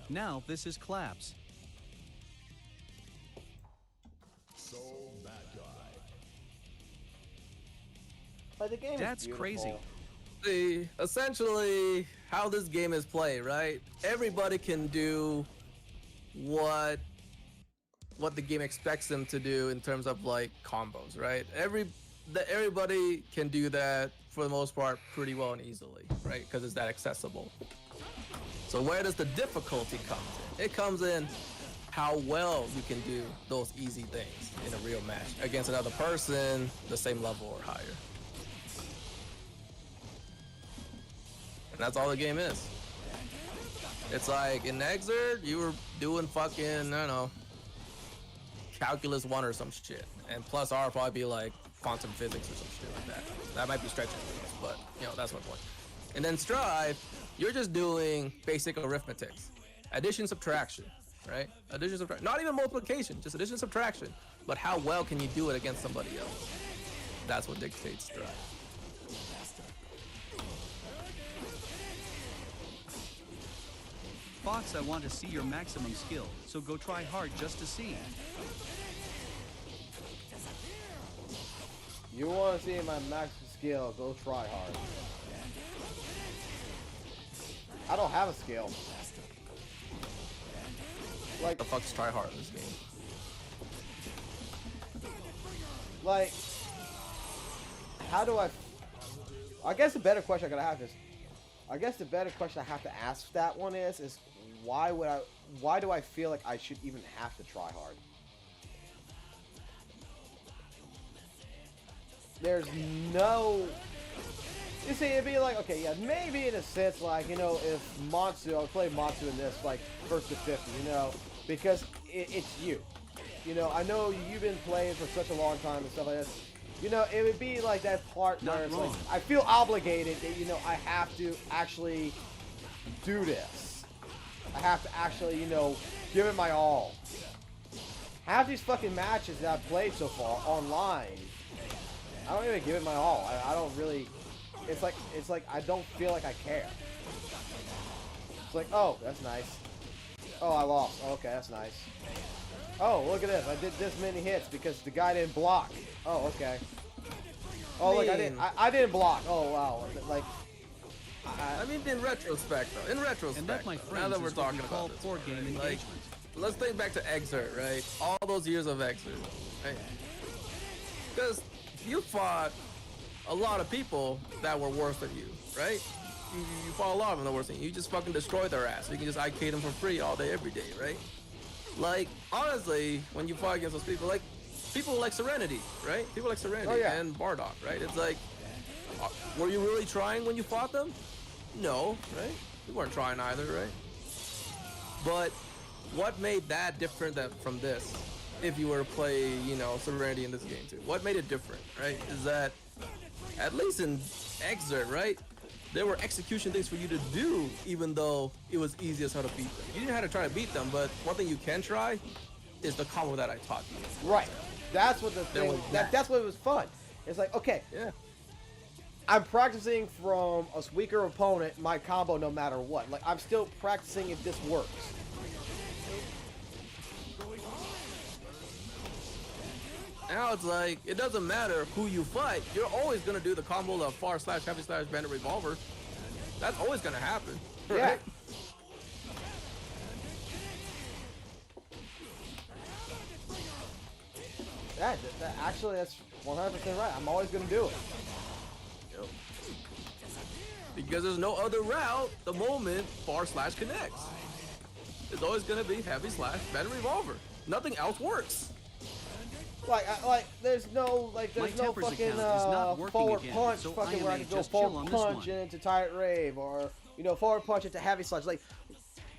S1: Now this is claps.
S2: Like, the game
S1: That's
S2: is beautiful.
S1: crazy.
S4: See, essentially, how this game is played, right? Everybody can do what the game expects them to do in terms of like combos, right? Everybody can do that for the most part pretty well and easily, right? Because it's that accessible. So where does the difficulty come in? It comes in how well you can do those easy things in a real match against another person the same level or higher. And that's all the game is. It's like in Exert, you were doing fucking, I don't know, Calculus 1 or some shit. And plus R probably be like quantum physics or some shit like that. That might be stretching things, but you know, that's my point. And then Strive, you're just doing basic arithmetics. Addition, subtraction, right? Addition, subtraction. Not even multiplication, just addition, subtraction. But how well can you do it against somebody else? That's what dictates Strive.
S1: Fox, I want to see your maximum skill, so go try hard just to see.
S2: You want to see my max skill? Go try hard. I don't have a skill. Like,
S4: The fuck's try hard in this game?
S2: like, how do I guess the better question I gotta have is, I guess the better question I have to ask that one is why do I feel like I should even have to try hard? There's no, you see, it'd be like, okay, yeah, maybe in a sense, like, you know, if Matsu, I would play Matsu in this, like, first to 50, you know, because it's you. You know, I know you've been playing for such a long time and stuff like this. You know, it would be like that part
S1: Not
S2: where it's
S1: wrong.
S2: like, I feel obligated that, you know, I have to actually do this. I have to actually, you know, give it my all. Half these fucking matches that I've played so far online, I don't even give it my all. I don't really, it's like I don't feel like I care. It's like, oh, that's nice. Oh, I lost. Oh, okay, that's nice. Oh, look at this. I did this many hits because the guy didn't block. Oh, okay. Oh, look, I didn't block. Oh, wow. Like,
S4: I mean, in retrospect, though. In retrospect,
S1: And that, my
S4: now
S1: friends,
S4: that we're
S1: is what we
S4: talking
S1: call
S4: about this,
S1: poor game
S4: right?
S1: engagement.
S4: Like, let's think back to Exert, right? All those years of Exert, right? Because you fought a lot of people that were worse than you, right? You fought a lot of them that were worse than you. You just fucking destroy their ass. You can just IK them for free all day, every day, right? Like, honestly, when you fight against those people like Serenity, right? People like Serenity
S2: Oh, yeah.
S4: and Bardock, right? It's like, were you really trying when you fought them? No, right? You weren't trying either, right? But what made that different from this? If you were to play, you know, Serenity in this game too, what made it different, right? Is that at least in Exert, right? There were execution things for you to do, even though it was easy as hell to beat them. You didn't have to try to beat them, but one thing you can try is the combo that I taught you.
S2: right. That's what the
S4: There
S2: thing,
S4: was
S2: that's what was fun. It's like, okay,
S4: Yeah.
S2: I'm practicing from a weaker opponent, my combo no matter what. Like, I'm still practicing if this works.
S4: Now it's like, it doesn't matter who you fight, you're always gonna do the combo of far slash heavy slash bandit revolver. That's always gonna happen.
S2: Yeah.
S4: Right?
S2: Actually, that's 100% right. I'm always going to do it.
S4: Because there's no other route the moment /slash connects. It's always gonna be heavy slash bend revolver. Nothing else works.
S2: Like there's no
S1: temper's
S2: fucking
S1: account is not working
S2: forward
S1: again,
S2: punch
S1: so
S2: fucking
S1: I
S2: where I
S1: may
S2: can go
S1: just chill
S2: forward
S1: on this
S2: punch
S1: one.
S2: into Tyrant Rave, or forward punch into heavy sludge. Like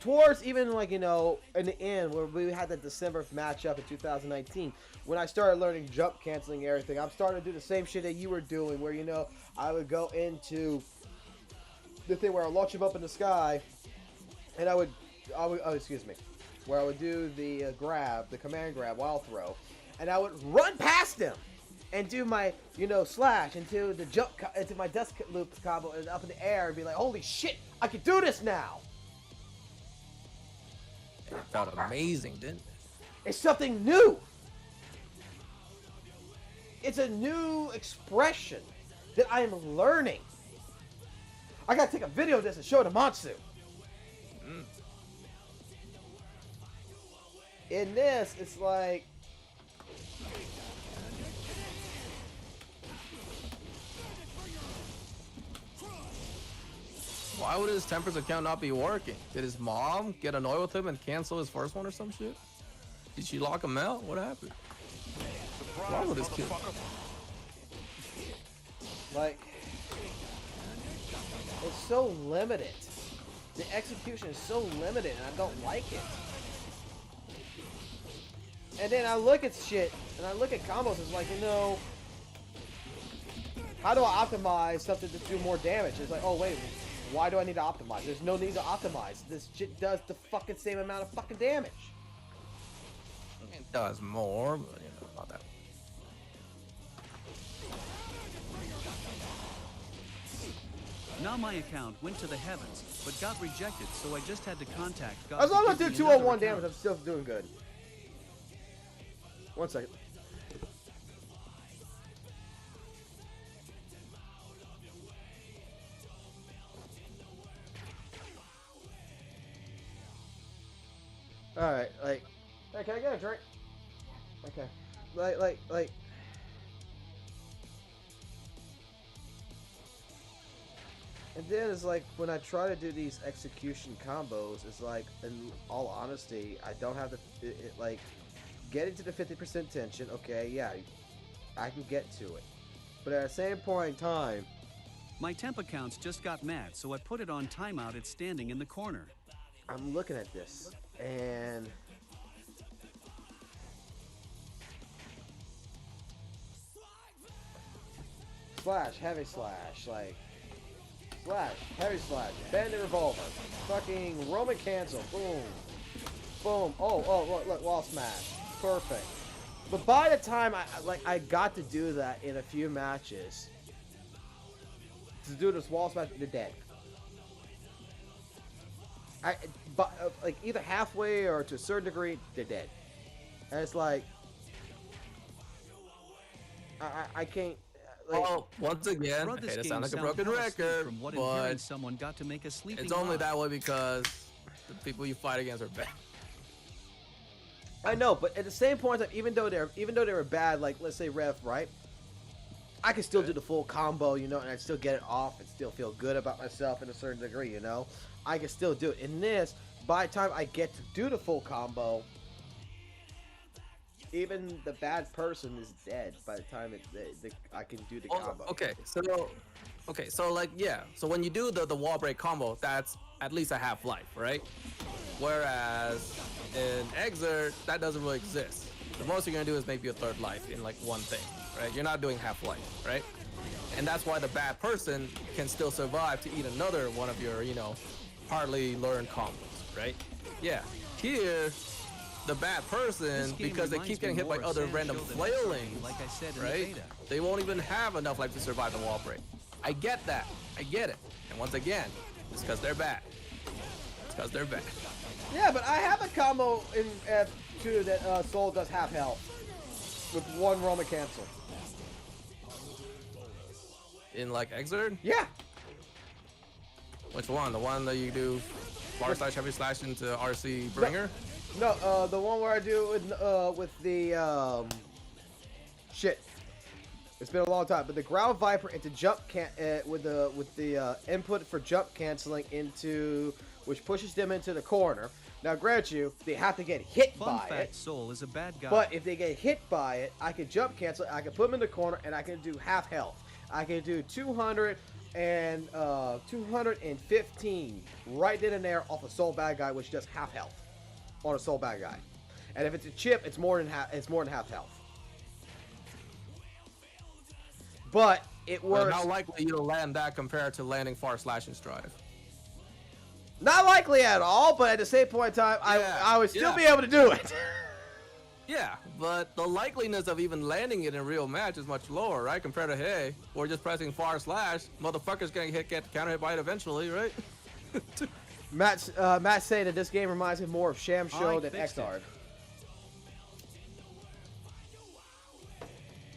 S2: towards even like in the end where we had that December matchup in 2019, when I started learning jump canceling everything, I'm starting to do the same shit that you were doing, where I would go into the thing where I launch him up in the sky, and I would where I would do the grab, the command grab, wild throw, and I would run past him and do my, slash into the jump, into my dust loop combo and up in the air and be like, holy shit, I can do this now.
S4: It felt amazing, didn't it?
S2: It's something new. It's a new expression that I am learning. I gotta take a video of this and show it to Matsu. In this, it's like,
S4: why would his temper's account not be working? Did his mom get annoyed with him and cancel his first one or some shit? Did she lock him out? What happened? Why would this kid?
S2: Like, it's so limited. The execution is so limited, and I don't like it. And then I look at shit, and I look at combos, it's like, how do I optimize something to do more damage? It's like, oh wait, why do I need to optimize? There's no need to optimize. This shit does the fucking same amount of fucking damage.
S4: It does more, but not that.
S1: Now my account went to the heavens, but got rejected, so I just had to contact God.
S2: As long as I
S1: to
S2: do
S1: give me another
S2: 201
S1: account.
S2: damage, I'm still doing good. 1 second. Alright, like, hey, can I get a drink? Okay. Like. And then it's like, when I try to do these execution combos, it's like, in all honesty, I don't have like, getting to the 50% tension, okay, yeah, I can get to it. But at the same point in time,
S1: My temp accounts just got mad, so I put it on timeout. It's standing in the corner.
S2: I'm looking at this, and slash, heavy slash, like, slash, heavy slash, bend the revolver, fucking Roman cancel, boom, boom, oh, look, wall smash, perfect. But by the time I got to do that in a few matches, to do this wall smash, they're dead. Like either halfway or to a certain degree, they're dead. And it's like, I can't. Like,
S4: well, once again,
S1: Bro,
S4: I
S1: this
S4: hate to
S1: game
S4: sound like a
S1: sounds
S4: broken
S1: hella steep
S4: record,
S1: from what I'm hearing
S4: but
S1: someone got to make a sleeping
S4: it's only
S1: log.
S4: that way because the people you fight against are bad.
S2: I know, but at the same point, even though they were bad, like let's say Rev, right? I can still do the full combo, you know, and I still get it off and still feel good about myself in a certain degree, you know. I can still do it. In this, by the time I get to do the full combo, even the bad person is dead by the time I can do the combo.
S4: Okay, so like, yeah, so when you do the wall break combo, that's at least a half life, right? Whereas in Exert, that doesn't really exist. The most you're gonna do is maybe a third life in like one thing, right? You're not doing half life, right? And that's why the bad person can still survive to eat another one of your, you know, hardly learned combos, right? Yeah, here, the bad person, because they keep getting hit by other random flailing,
S1: like I said in
S4: right?
S1: the beta.
S4: They won't even have enough life to survive the wall break. I get that. I get it. And once again, it's because they're bad. It's because they're bad.
S2: Yeah, but I have a combo in F2 that Soul does half health with one Roman cancel.
S4: In like Exert?
S2: Yeah.
S4: Which one? The one that you do bar slash heavy slash into RC bringer?
S2: No, the one where I do with the shit. It's been a long time, but the ground viper into jump with the input for jump canceling into which pushes them into the corner. Now, grant you, they have to get hit by it.
S1: Soul is a bad guy.
S2: But if they get hit by it, I can jump cancel. I can put them in the corner, and I can do half health. I can do 200 and 215 right then and there off a soul bad guy, which does half health on a soul bad guy. And if it's a chip, it's more than half. It's more than half health. But it works.
S4: But how likely you'll land that compared to landing far slash and strive?
S2: Not likely at all, but at the same point in time, I would still be able to do it.
S4: Yeah, but the likeliness of even landing it in a real match is much lower, right? Compared to, hey, we're just pressing far slash, motherfucker's gonna get counter hit by it eventually, right?
S2: Matt saying that this game reminds him more of Sham Show than Xrd.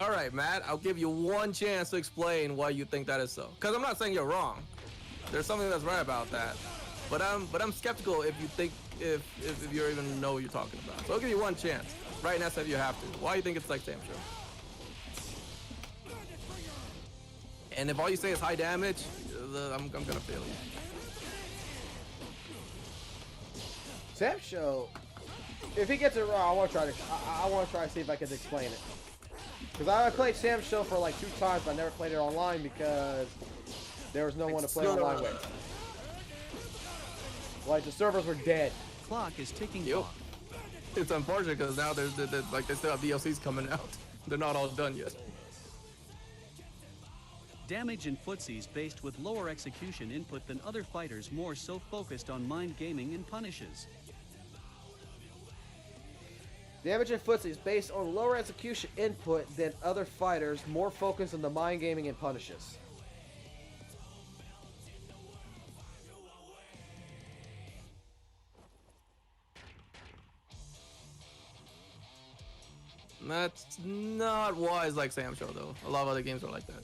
S4: All right, Matt, I'll give you one chance to explain why you think that is so. Because I'm not saying you're wrong. There's something that's right about that. But I'm skeptical if you think if you even know what you're talking about. So I'll give you one chance. Right now, if you have to. Why do you think it's like Sam Show? And if all you say is high damage, I'm gonna fail you.
S2: Sam Show, if he gets it wrong, I want to try to see if I can explain it. Because I played Sam Show for like 2 times, but I never played it online because there was no one to play online with. Like, the servers were dead.
S1: Clock is ticking.
S4: Yep. It's unfortunate because now there's like they still have DLCs coming out. They're not all done yet.
S1: Damage in footsies based with lower execution input than other fighters, more so focused on mind gaming and punishes.
S2: Damage in footsie is based on lower execution input than other fighters, more focused on the mind gaming and punishes.
S4: That's not wise like Sam Show though. A lot of other games are like that.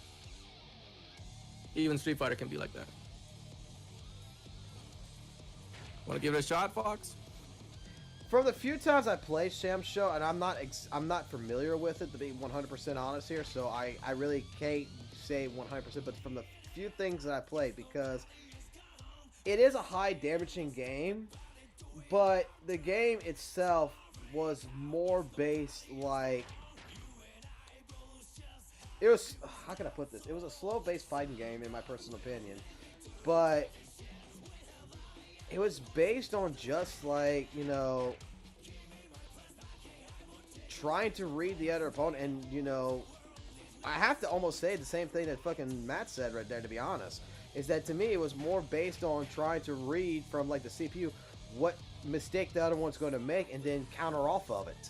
S4: Even Street Fighter can be like that. Want to give it a shot, Fox?
S2: From the few times I played Sam Show, and I'm not familiar with it to be 100% honest here, so I really can't say 100%. But from the few things that I played, because it is a high damaging game, but the game itself was more based like it was. How can I put this? It was a slow-based fighting game, in my personal opinion, but it was based on just like, you know, trying to read the other opponent, and you know, I have to almost say the same thing that fucking Matt said right there, to be honest, is that to me it was more based on trying to read from like the CPU what mistake the other one's going to make and then counter off of it.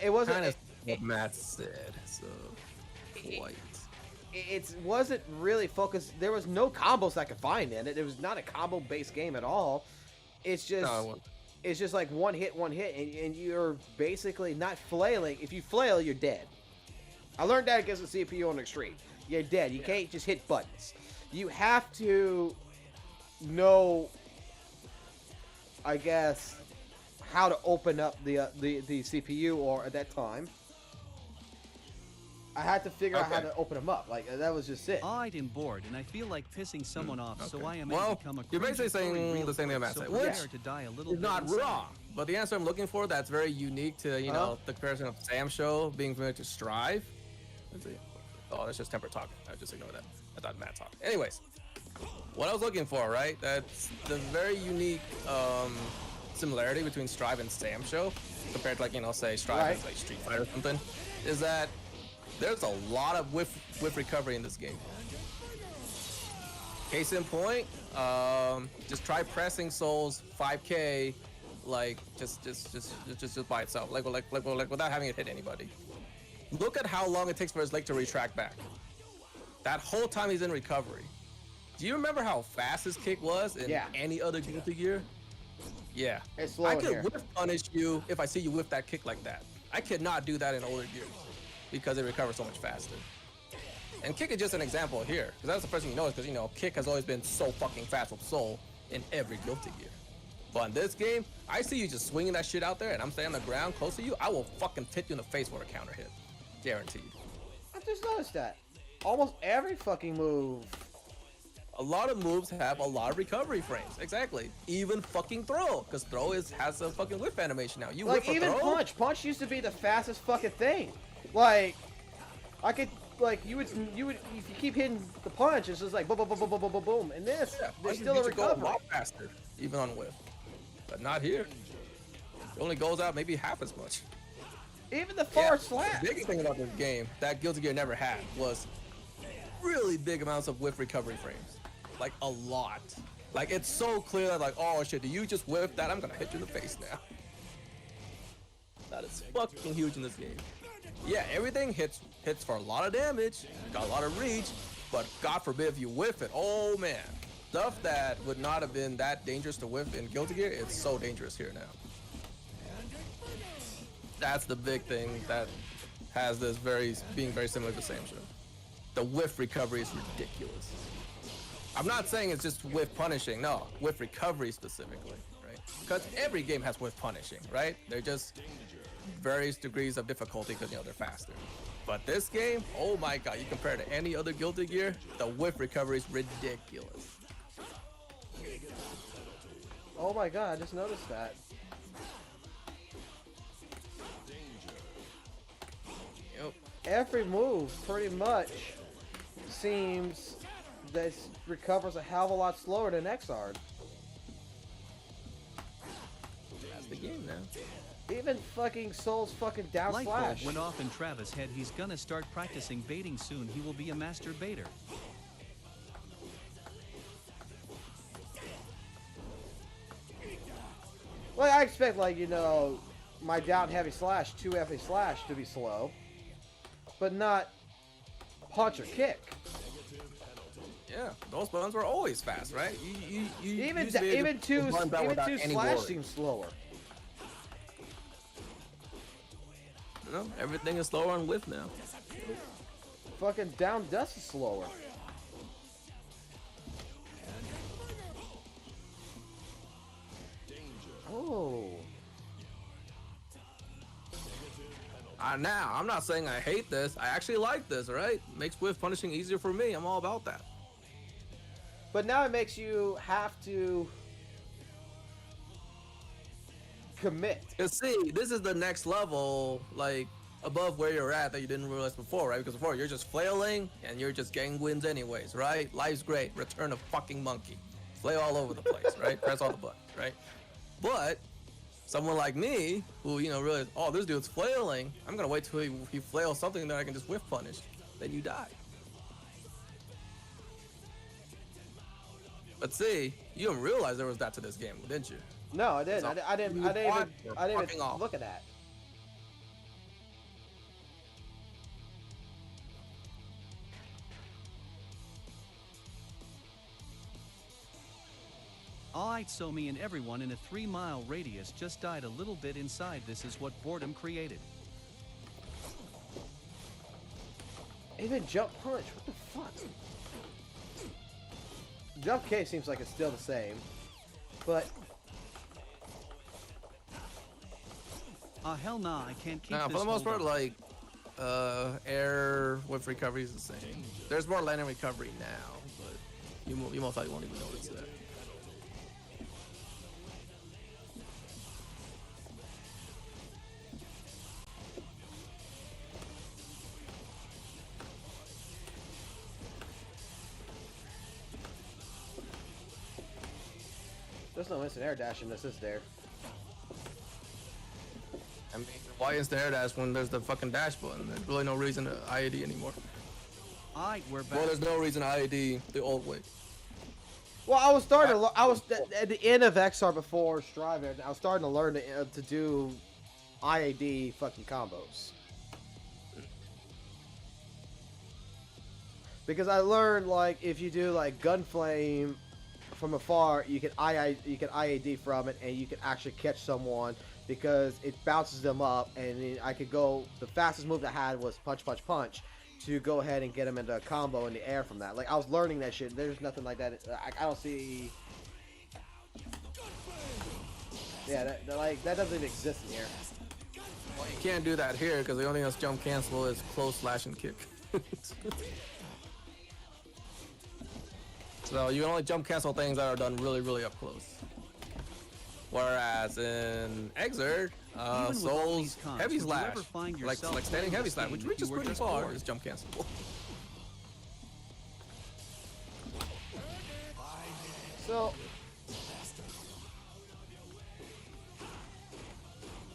S2: It wasn't
S4: kind of what Matt said, so quite.
S2: It wasn't really focused. There was no combos I could find in it. It was not a combo-based game at all. It's just it's just like one hit, and you're basically not flailing. If you flail, you're dead. I learned that against the CPU on Extreme. You're dead. You can't just hit buttons. You have to know, I guess, how to open up the CPU, or at that time, I had to figure out how to open them up. Like, that was just it.
S1: I'm bored, and I feel like pissing someone off, so I am become a
S4: you're basically saying the same thing Matt said, which is not wrong. But the answer I'm looking for that's very unique to, you know, the comparison of Sam Show being familiar to Strive. Let's see. Oh, that's just temper talking. I just ignore that. I thought Matt talked. Anyways, what I was looking for, right? That's the very unique similarity between Strive and Sam Show compared to, like, you know, say Strive and like Street Fighter or something, is that there's a lot of whiff recovery in this game. Case in point, just try pressing Souls 5K, like just by itself, like without having it hit anybody. Look at how long it takes for his leg to retract back. That whole time he's in recovery. Do you remember how fast his kick was in any other Guilty Gear? Yeah.
S2: It's slow
S4: I could
S2: here.
S4: whiff punish you if I see you whiff that kick like that. I could not do that in older Gears because it recovers so much faster. And kick is just an example here, because that's the first thing you notice, because, you know, kick has always been so fucking fast with Soul in every Guilty Gear. But in this game, I see you just swinging that shit out there, and I'm staying on the ground close to you. I will fucking hit you in the face for a counter hit, guaranteed.
S2: I've just noticed that almost every fucking move.
S4: A lot of moves have a lot of recovery frames. Exactly. Even fucking throw, because throw has a fucking whiff animation now. You
S2: Like
S4: whiff a
S2: even
S4: throw,
S2: punch used to be the fastest fucking thing. Like I could like you would if you keep hitting the punch, it's just like boom boom boom boom boom boom boom boom. And this there's still a
S4: go a
S2: recovery.
S4: lot faster, even on whiff, but not here. It only goes out maybe half as much.
S2: Even the far slap.
S4: The biggest thing about this game that Guilty Gear never had was really big amounts of whiff recovery frames. Like a lot. Like it's so clear that like, oh shit, do you just whiff that? I'm gonna hit you in the face now. That is fucking huge in this game. Yeah, everything hits for a lot of damage, got a lot of reach, but God forbid if you whiff it, oh man. Stuff that would not have been that dangerous to whiff in Guilty Gear, it's so dangerous here now. That's the big thing that has this being very similar to the same show. The whiff recovery is ridiculous. I'm not saying it's just whiff punishing, no, whiff recovery specifically, right? Because every game has whiff punishing, right? They're just various degrees of difficulty because, you know, they're faster. But this game, oh my god, you compare it to any other Guilty Gear, the whiff recovery is ridiculous.
S2: Oh my god, I just noticed that.
S4: Yep.
S2: Every move pretty much seems that recovers a hell of a lot slower than Xrd.
S4: That's the game now.
S2: Even fucking Soul's fucking down
S1: Light bulb
S2: slash.
S1: went off in Travis' head. He's gonna start practicing baiting soon. He will be a master baiter.
S2: Well, I expect, like, you know, my down heavy slash, 2 heavy slash to be slow, but not punch or kick.
S4: Yeah, those buttons were always fast, right? You
S2: Even
S4: used to be able
S2: even
S4: to
S2: two
S4: run that without any
S2: slash
S4: worry.
S2: seems slower.
S4: You know, everything is slower on whiff now.
S2: Fucking down dust is slower. Oh.
S4: Now, I'm not saying I hate this. I actually like this, right? Makes whiff punishing easier for me. I'm all about that.
S2: But now it makes you have to commit.
S4: Cause see, this is the next level, like above where you're at that you didn't realize before, right? Because before you're just flailing and you're just getting wins anyways, right? Life's great. Return of fucking monkey. Flail all over the place, right? Press all the buttons, right? But someone like me, who, you know, realize, oh, this dude's flailing, I'm gonna wait till he flails something that I can just whiff punish. Then you die. But see, you didn't realize there was that to this game, didn't you?
S2: No, I didn't.
S4: So,
S2: I didn't
S4: you thought
S2: even
S4: you're fucking off.
S2: look at that.
S1: Alright, so me and everyone in a 3-mile radius just died a little bit inside. This is what boredom created.
S2: Even jump punch. What the fuck? Jump K seems like it's still the same, but
S1: Hell nah, I can't keep
S4: Nah,
S1: this.
S4: for the most
S1: hold
S4: part,
S1: on.
S4: like, air whiff recovery is the same. There's more landing recovery now, but you most likely won't even notice that.
S2: there's no instant air dash in this, is there?
S4: I mean, why is the air dash when there's the fucking dash button? There's really no reason to IAD anymore.
S1: Alright, we're back.
S4: Well, there's no reason to IAD the old way.
S2: Well, I was starting to. I was at the end of XR before Strive. I was starting to learn to do IAD fucking combos. Because I learned, like, if you do like Gunflame from afar, you can IAD from it, and you can actually catch someone because it bounces them up. And I could go. The fastest move I had was punch, punch, punch, to go ahead and get them into a combo in the air from that. Like, I was learning that shit. There's nothing like that. I don't see. Yeah, that doesn't even exist in here.
S4: Well, you can't do that here because the only thing that's jump cancel is close, slash, and kick. So you can only jump cancel things that are done really, really up close. Whereas in Exert, Soul's heavy slash, like standing heavy slash, which reaches pretty far, is jump cancelable.
S2: So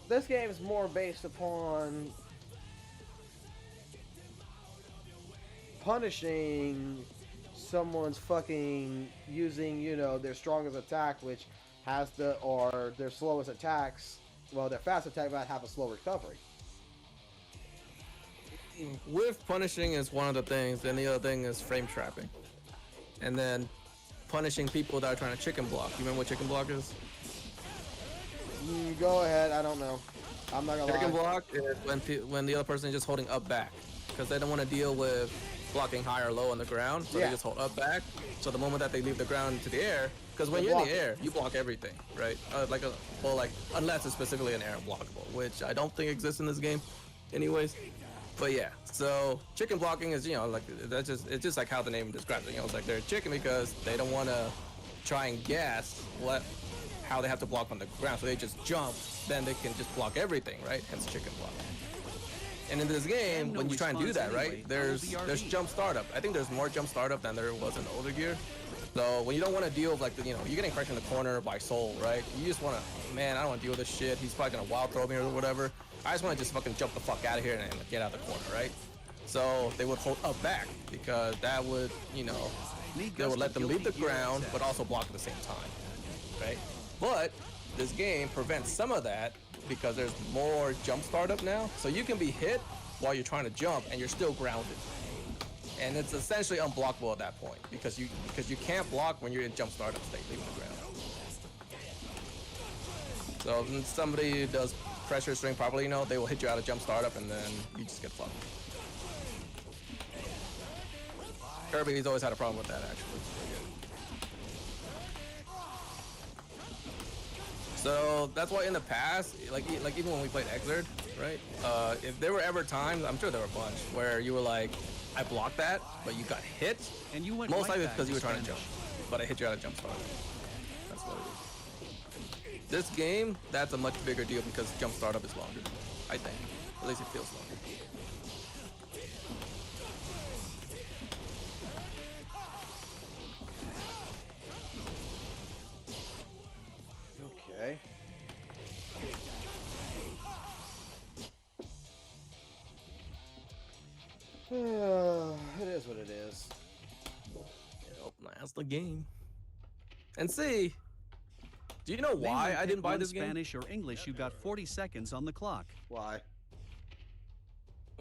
S2: this game is more based upon punishing someone's fucking using, you know, their strongest attack, which has or their slowest attacks. Well, their fast attack might have a slow recovery.
S4: With punishing is one of the things, then the other thing is frame trapping. And then punishing people that are trying to chicken block. You remember what chicken block is?
S2: Go ahead, I don't know. I'm not gonna lie.
S4: Chicken block is when the other person is just holding up back. Because they don't want to deal with blocking high or low on the ground, so they just hold up back. So the moment that they leave the ground into the air, because when you're in the air, you block everything, right? Unless it's specifically an air blockable, which I don't think exists in this game, anyways. But yeah, so chicken blocking is, you know, like it's just like how the name describes it. You know, it's like they're chicken because they don't want to try and guess how they have to block on the ground, so they just jump, then they can just block everything, right? Hence chicken block. And in this game, when you try and do that, right, there's jump startup. I think there's more jump startup than there was in older gear. So when you don't want to deal with, like, you know, you're getting crushed in the corner by Soul, right? You just want to, man, I don't want to deal with this shit. He's probably gonna wild throw me or whatever. I just want to just fucking jump the fuck out of here and get out of the corner, right? So they would hold up back because that would, you know, they would let them leave the ground but also block at the same time, right? But this game prevents some of that because there's more jump startup now, so you can be hit while you're trying to jump and you're still grounded, and it's essentially unblockable at that point because you can't block when you're in jump startup state leaving the ground. So when somebody does pressure string properly, you know, they will hit you out of jump startup and then you just get fucked. Kirby's always had a problem with that, actually. So that's why in the past, like even when we played Exert, right? If there were ever times, I'm sure there were a bunch, where you were like, I blocked that, but you got hit.
S1: And you went
S4: most
S1: right
S4: likely
S1: back
S4: because you were
S1: to
S4: trying to jump, but I hit you out of jump start. That's what it is. This game, that's a much bigger deal because jump startup is longer, I think. At least it feels longer.
S2: Okay. It is what it is.
S4: Yep, that's the game. And see, do you know why I didn't buy this game?
S1: Spanish or English, you got 40 seconds on the clock.
S2: Why?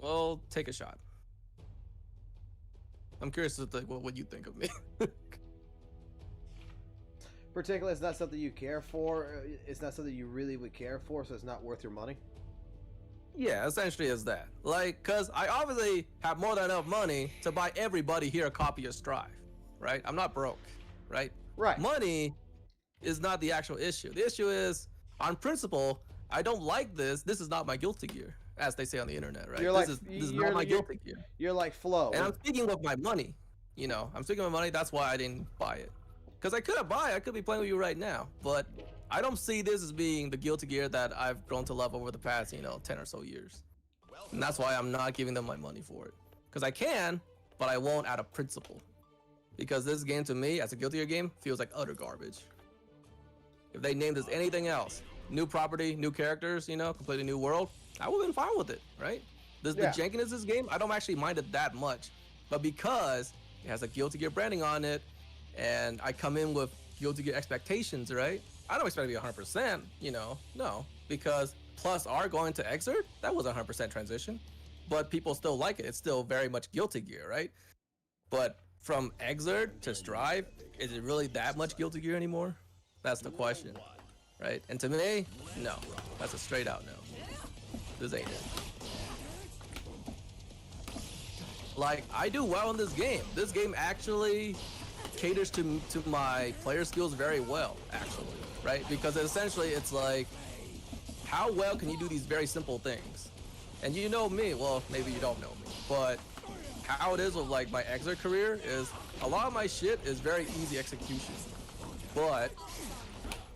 S4: Well, take a shot. I'm curious to think what you think of me.
S2: Particularly, it's not something you care for. It's not something you really would care for, so it's not worth your money.
S4: Yeah, essentially is that. Like, cause I obviously have more than enough money to buy everybody here a copy of Strive, right? I'm not broke, right?
S2: Right.
S4: Money is not the actual issue. The issue is, on principle, I don't like this. This is not my Guilty Gear, as they say on the internet, right? This is not my Guilty Gear.
S2: You're like Flo.
S4: And I'm speaking with my money, you know. I'm speaking with money. That's why I didn't buy it. Because I could be playing with you right now, but I don't see this as being the Guilty Gear that I've grown to love over the past, 10 or so years. And that's why I'm not giving them my money for it. Because I can, but I won't out of principle. Because this game to me, as a Guilty Gear game, feels like utter garbage. If they named this anything else, new property, new characters, completely new world, I would have been fine with it, right? The jankiness of this game, I don't actually mind it that much. But because it has a Guilty Gear branding on it, and I come in with Guilty Gear expectations, right? I don't expect to be 100%, no. Because Plus R going to Exert, that was a 100% transition. But people still like it. It's still very much Guilty Gear, right? But from Exert to Strive, is it really that much Guilty Gear anymore? That's the question, right? And to me, no. That's a straight out no. This ain't it. Like, I do well in this game. This game actually caters to my player skills very well, actually, right? Because essentially it's like, how well can you do these very simple things? And you know me, well, maybe you don't know me, but how it is with like my exit career is a lot of my shit is very easy execution, but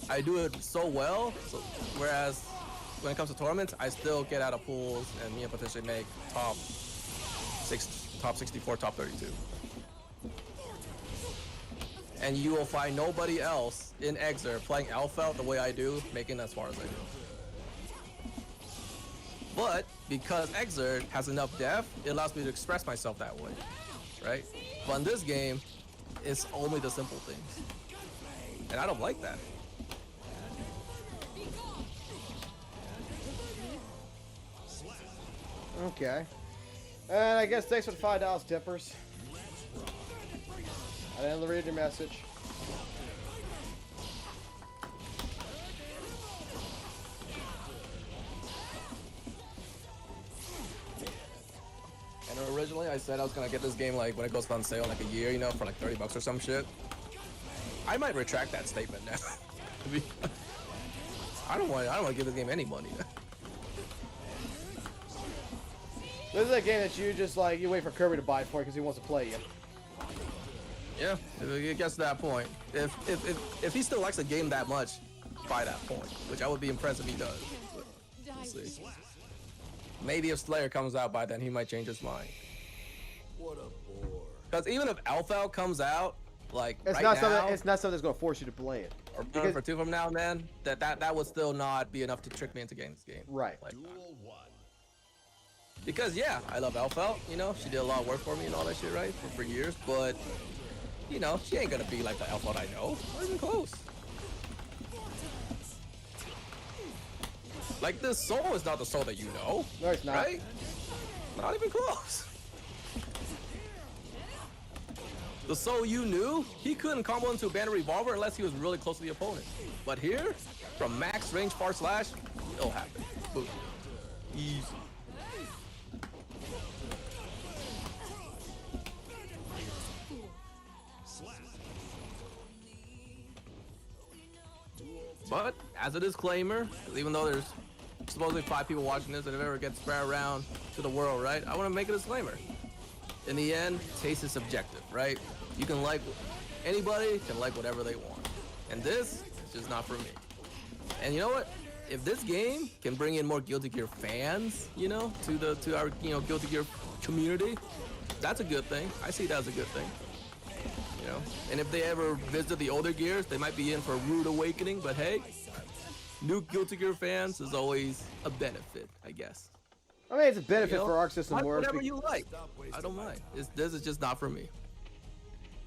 S4: I do it so well. So, whereas when it comes to tournaments, I still get out of pools and potentially make top 64, top 32. And you will find nobody else in Exer playing Alpha the way I do, making as far as I do. But because Exer has enough depth, it allows me to express myself that way, right? But in this game, it's only the simple things. And I don't like that.
S2: Okay. And I guess thanks for the $5 tippers. I didn't read your message.
S4: And originally I said I was gonna get this game like when it goes on sale in like a year, for like $30 or some shit. I might retract that statement now. I don't want to give this game any money.
S2: This is a game that you just like, you wait for Kirby to buy it for because he wants to play you.
S4: Yeah, it gets to that point. If he still likes the game that much, by that point, which I would be impressed if he does. But we'll see. Maybe if Slayer comes out by then, he might change his mind.
S3: What a bore.
S4: Because even if Alpha comes out, like
S2: It's
S4: right
S2: not
S4: now,
S2: something. It's not something that's gonna force you to play it.
S4: or
S2: because-
S4: for 2 from now, man, that would still not be enough to trick me into getting this game.
S2: Right.
S4: Like,
S3: Duel 1.
S4: because yeah, I love Alpha. She did a lot of work for me and all that shit, right, for years. But she ain't gonna be like the Alpha I know. Not even close. Like this Soul is not the Soul that you know.
S2: No, it's not.
S4: Right? Not even close. The Soul you knew, he couldn't combo into a banner revolver unless he was really close to the opponent. But here, from max range far slash, it'll happen. Boom. Easy. But as a disclaimer, 'cause even though there's supposedly 5 people watching this and if it ever gets spread around to the world, right? I want to make a disclaimer. In the end, taste is subjective, right? You can like, anybody can like whatever they want. And this is just not for me. And you know what? If this game can bring in more Guilty Gear fans, to our Guilty Gear community, that's a good thing. I see that as a good thing. And if they ever visit the older Gears, they might be in for a rude awakening, but hey, new Guilty Gear fans is always a benefit, I guess.
S2: I mean, it's a benefit for Arc System Wars.
S4: Whatever you like, I don't mind. This is just not for me.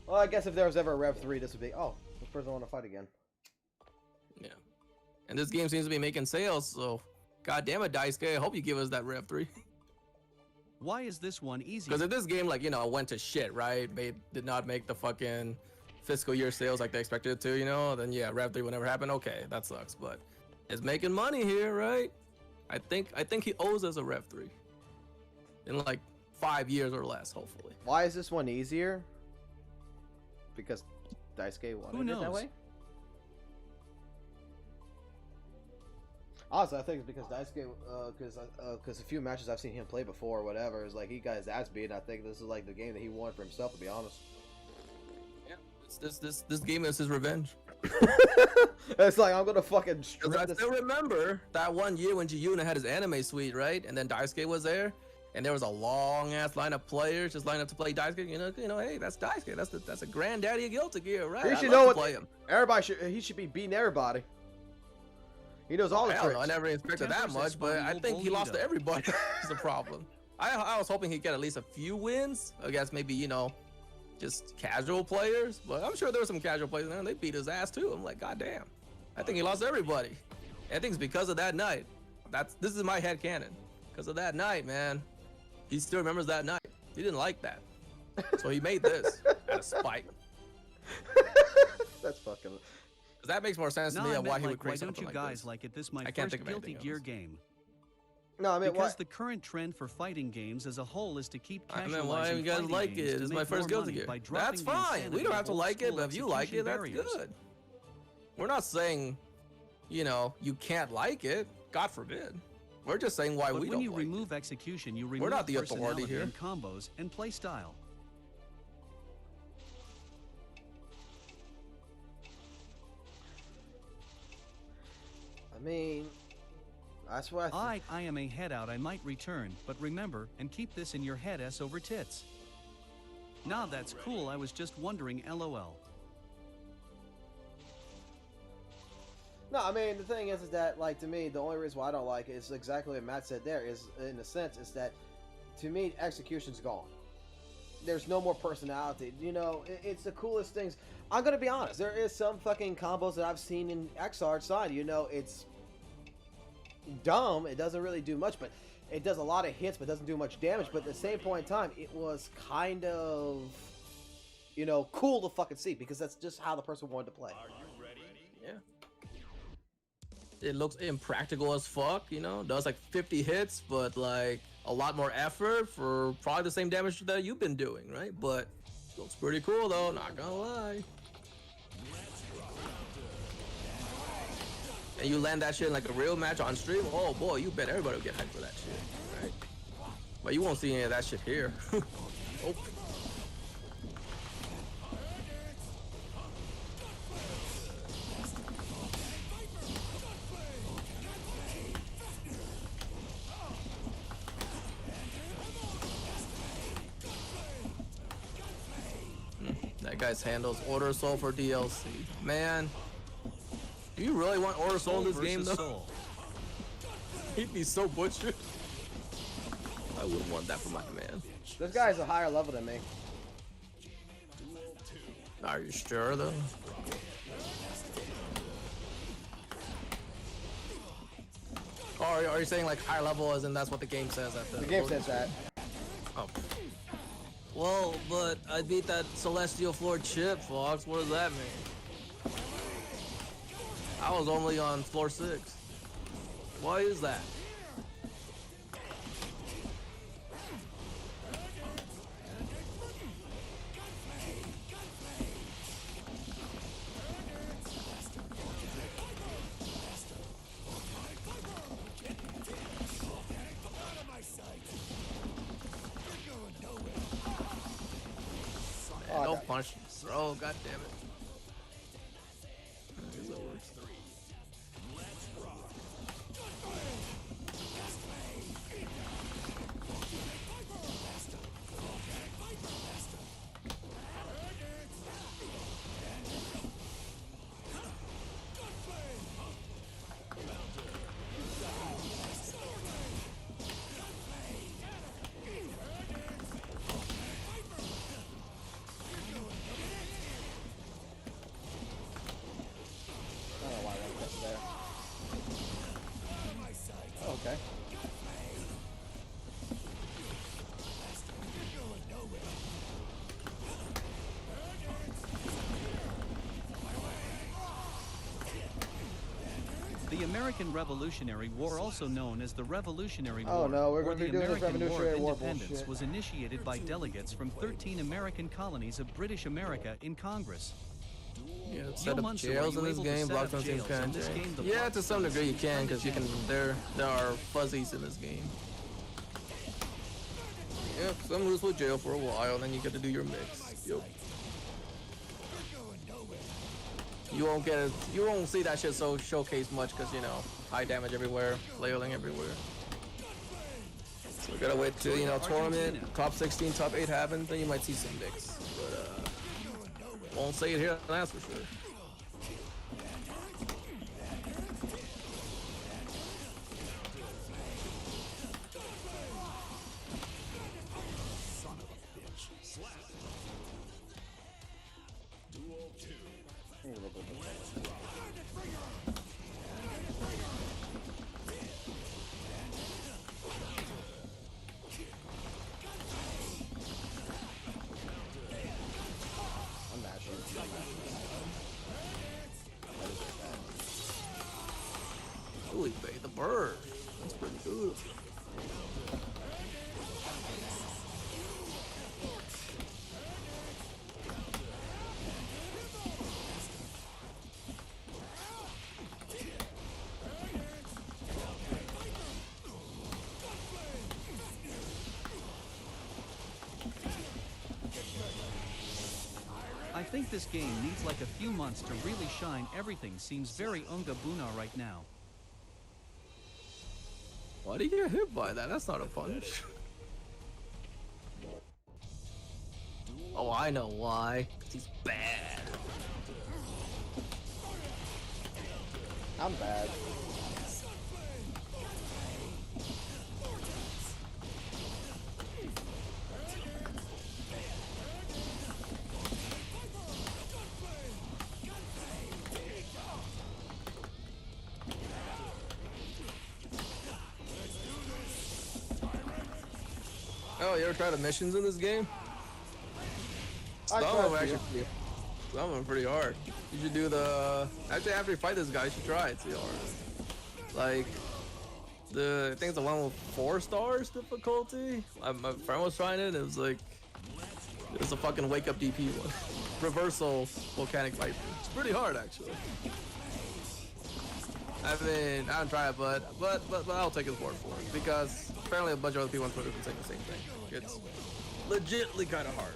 S2: Well, I guess if there was ever a Rev 3, this would be, oh, this person want to fight again.
S4: Yeah. And this game seems to be making sales, so god damn it, Daisuke, I hope you give us that Rev 3.
S1: Why is this one easy?
S4: Because if this game, like, went to shit, right? Did not make the fucking fiscal year sales like they expected it to, then yeah, Rev 3 would never happen. Okay, that sucks, but it's making money here, right? I think he owes us a Rev 3 in like 5 years or less, hopefully.
S2: Why is this one easier? Because Daisuke wanted it that way? Honestly, I think it's because Daisuke, because a few matches I've seen him play before or whatever, is like he got his ass beat. I think this is like the game that he wanted for himself, to be honest.
S4: Yeah, this game is his revenge.
S2: It's like, I'm gonna fucking strip
S4: I
S2: this.
S4: still remember that one year when Jiyuna had his anime suite, right? And then Daisuke was there, and there was a long ass line of players just lined up to play Daisuke. Hey, that's Daisuke. That's a granddaddy of Guilty Gear, right?
S2: He
S4: I
S2: should
S4: love
S2: know
S4: to
S2: what
S4: play him.
S2: he should be beating everybody. He knows all the
S4: Hell
S2: tricks.
S4: no, I never expected that much, but I think he lost to everybody. Is the problem. I was hoping he'd get at least a few wins against maybe, just casual players. But I'm sure there were some casual players there and they beat his ass too. I'm like, god damn. I think he lost to everybody. I think it's because of that night. This is my headcanon. Because of that night, man. He still remembers that night. He didn't like that. So he made this out of spite.
S2: That's fucking.
S4: That makes more sense to me of why he would
S1: why
S4: create
S1: don't
S4: something
S1: you
S4: like
S1: guys
S4: this.
S1: like it? This is my
S4: I can't
S1: first
S4: think of
S1: Guilty
S4: anything
S1: Gear
S4: else.
S1: game.
S2: No, I mean,
S1: Because the current trend for fighting games as a whole is to keep
S4: I
S1: casualizing
S4: mean, why you guys
S1: fighting
S4: like
S1: games
S4: it?
S1: to
S4: It's
S1: make
S4: my first
S1: more
S4: Guilty
S1: money
S4: Gear.
S1: by dropping
S4: That's
S1: the
S4: fine. We
S1: insanity
S4: don't
S1: of
S4: have to
S1: old
S4: like it,
S1: school
S4: but if you like
S1: execution
S4: it, that's
S1: barriers.
S4: good. We're not saying, you know, you can't like it. God forbid. We're just saying why
S1: But
S4: we
S1: when
S4: don't
S1: you
S4: like
S1: remove execution, you remove
S4: not the authority
S1: personality
S4: here.
S1: and combos and play style.
S2: I mean, that's what I
S1: I am a head out I might return, but remember, and keep this in your head S over tits. Nah, that's cool, I was just wondering, LOL.
S2: No, I mean, the thing is that, like, to me, the only reason why I don't like it is exactly what Matt said there, is, in a sense, is that, to me, execution's gone. There's no more personality. You know, it's the coolest things. I'm gonna be honest, there is some fucking combos that I've seen in Xrd side, you know, it's dumb, it doesn't really do much, but it does a lot of hits, but doesn't do much damage, but at the same point in time, it was kind of, you know, cool to fucking see, because that's just how the person wanted to play.
S4: Yeah. It looks impractical as fuck, you know? Does like 50 hits, but like a lot more effort for probably the same damage that you've been doing, right? But looks pretty cool though, not gonna lie. And you land that shit in like a real match on stream, oh boy, you bet everybody will get hyped for that shit, right? But you won't see any of that shit here. Oh. That guy's handles Order Soul for DLC. Man, do you really want Order Soul in this game though?
S1: Soul.
S4: He'd be so butchered. I wouldn't want that for my man.
S2: This guy's a higher level than me.
S4: Are you sure though? Or are you saying like higher level as in that's what the game says at
S2: The game says that.
S4: Oh. Well, but I beat that Celestial Floor chip, Fox. What does that mean? I was only on floor 6. Why is that? Man, don't punch. Oh, god damn it.
S2: I don't know why I went that there. Oh, okay.
S1: The American Revolutionary War, also known as the Revolutionary
S2: Oh,
S1: War,
S2: no, we're
S1: or
S2: gonna
S1: the
S2: be doing this
S1: American War of
S2: Revolutionary War
S1: Independence,
S2: bullshit.
S1: was initiated by delegates from 13 American colonies of British America in Congress.
S4: Yeah,
S1: Yo,
S4: set up
S1: Munson,
S4: jails
S1: are
S4: in
S1: you
S4: this
S1: able to
S4: game.
S1: set
S4: Block
S1: up
S4: zones
S1: jails
S4: can.
S1: in this game? The
S4: Yeah,
S1: block
S4: to some
S1: zones
S4: degree you can,
S1: on the
S4: because you can.
S1: channel.
S4: There are fuzzies in this game. Yeah, some moves with jail for a while, and then you get to do your mix. Yep. You won't get it. You won't see that shit so showcased much, because you know, high damage everywhere, flailing everywhere. So we gotta wait till tournament, top 16, top 8 happens, then you might see some mix. But won't say it here, that's for sure.
S2: I'm mashing.
S4: Holy bay, the bird. That's pretty good.
S1: think this game needs like a few months to really shine. Everything seems very unga buna right now.
S4: Why do you get hit by that? That's not a punch. Oh, I know why. 'Cause he's bad.
S2: I'm bad.
S4: Oh, you ever tried the missions in this game? Some of them actually, some of them are pretty hard. You should do the. Actually, after you fight this guy, you should try it. See how hard. Like I think it's the one with 4 stars difficulty. My friend was trying it. And it was like it was a fucking wake up DP one. Reversal volcanic viper. It's pretty hard actually. I haven't tried it, but I'll take his word for it because apparently a bunch of other people on Twitter can say the same thing. It's legitly kind of hard.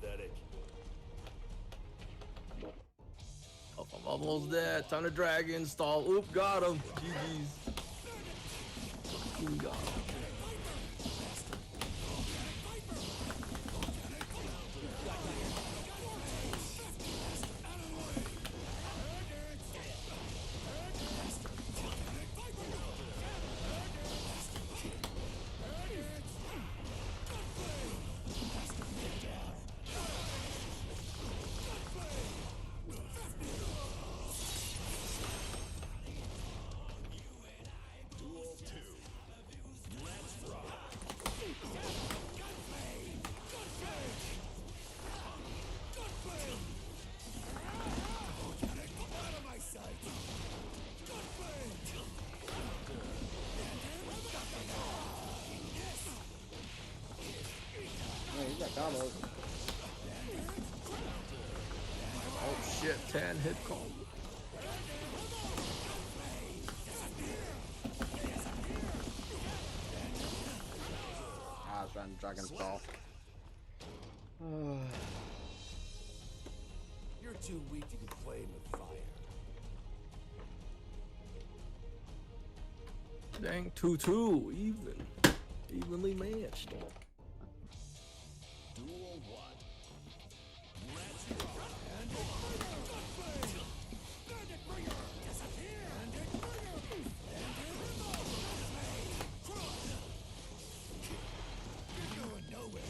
S3: Pathetic.
S4: Oh, I'm almost dead. Ton of dragon stall. Oop, got him. GG's. We got him.
S2: Combos.
S4: Oh shit, 10 hit combo.
S2: I was trying to dragon stall.
S3: You're too weak to be playing with fire.
S4: Dang, 2-2, evenly matched.
S3: Duel 1. Let's rock. You're going nowhere.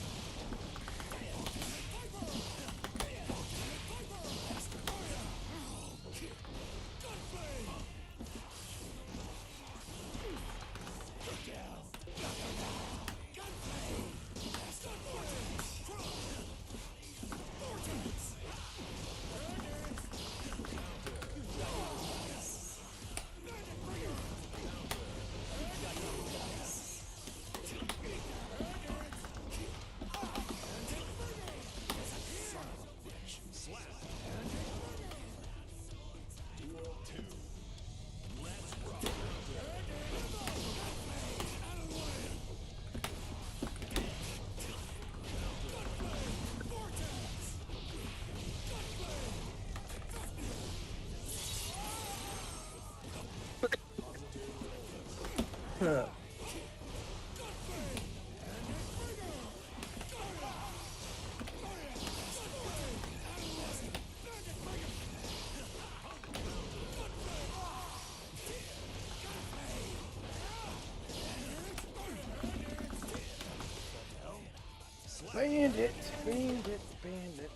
S2: Bandit, bandit, bandit.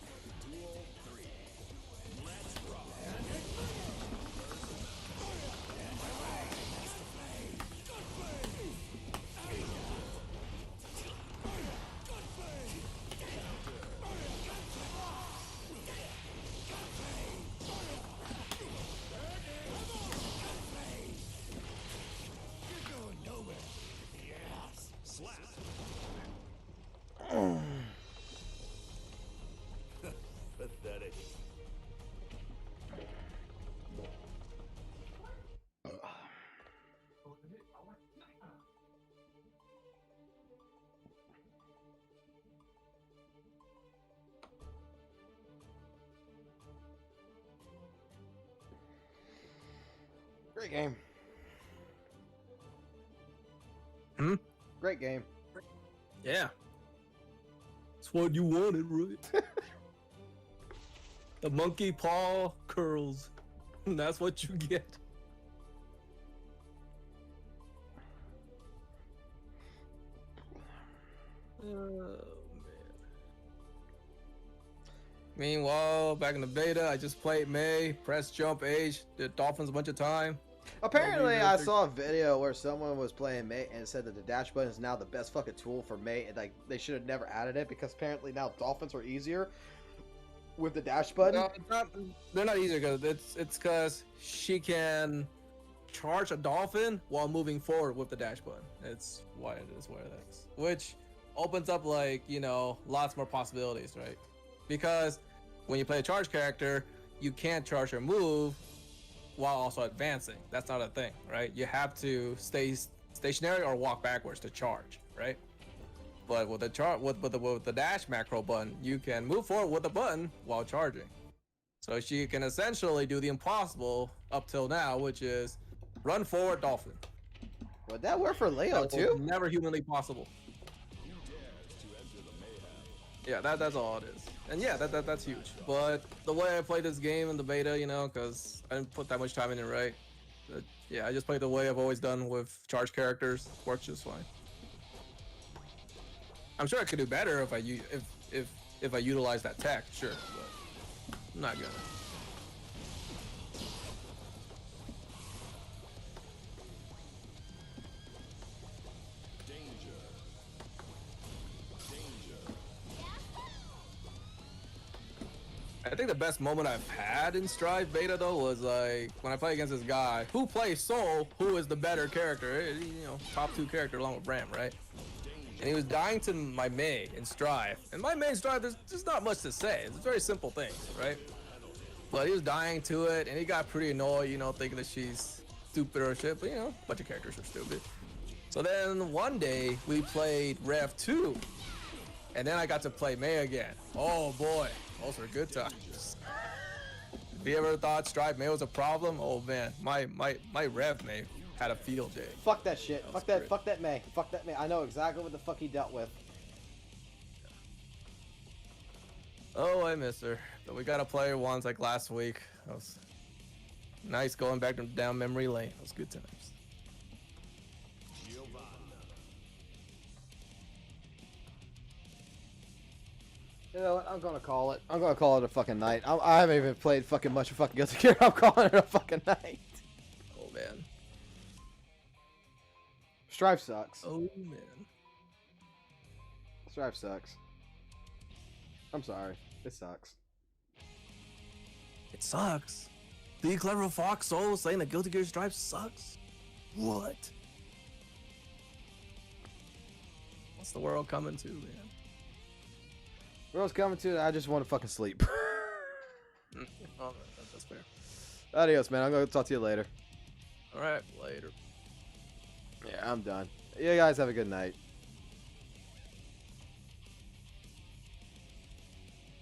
S2: Great game.
S4: Hmm?
S2: Great game.
S4: Yeah. It's what you wanted, right? The monkey paw curls. That's what you get. Oh, man. Meanwhile, back in the beta, I just played May, press jump H, did dolphins a bunch of time.
S2: Apparently, I saw a video where someone was playing mate and said that the dash button is now the best fucking tool for mate, and like they should have never added it because apparently now dolphins are easier with the dash button.
S4: No, it's not, they're not easier because it's because she can charge a dolphin while moving forward with the dash button. It's why it is where it is, which opens up like, you know, lots more possibilities, right? Because when you play a charge character, you can't charge her move while also advancing. That's not a thing, right? You have to stay stationary or walk backwards to charge, right? But with the with the dash macro button, you can move forward with the button while charging. So she can essentially do the impossible up till now, which is run forward dolphin.
S2: Would that work for Leo
S4: That was
S2: too?
S4: never humanly possible. Yeah, that's all it is. And yeah, that's huge. But the way I played this game in the beta, you know, because I didn't put that much time in it, right? But yeah, I just played the way I've always done with charge characters. Works just fine. I'm sure I could do better if I utilize that tech, sure, but I'm not gonna. I think the best moment I've had in Strive beta though was like when I played against this guy who plays Soul, who is the better character, you know, top 2 character along with Bram, right? And he was dying to my Mei in Strive. And my Mei in Strive, there's just not much to say. It's very simple things, right? But he was dying to it, and he got pretty annoyed, you know, thinking that she's stupid or shit. But, you know, a bunch of characters are stupid. So then one day, we played Rev 2. And then I got to play Mei again. Oh, boy. Those were good times. If you ever thought Strive Mei was a problem? Oh, man. My Rev Mei had a field day.
S2: Fuck that shit. Fuck that May. Fuck that May. I know exactly what the fuck he dealt with.
S4: Oh, I miss her. But we got to play her once like last week. That was nice going back down memory lane. That was good times.
S2: You know what? I'm gonna call it. I'm gonna call it a fucking night. I haven't even played fucking much of fucking Guilty Gear. I'm calling it a fucking night.
S4: Oh, man.
S2: Strive sucks.
S4: Oh, man.
S2: Strive sucks. I'm sorry. It sucks.
S4: It sucks. The CleverFOXSOL saying that Guilty Gear Strive sucks? What? What's the world coming to, man?
S2: World's coming to. I just want to fucking sleep.
S4: Oh, that's fair.
S2: Adios, man. I'm gonna talk to you later.
S4: All right, later.
S2: Yeah, I'm done. You guys have a good night.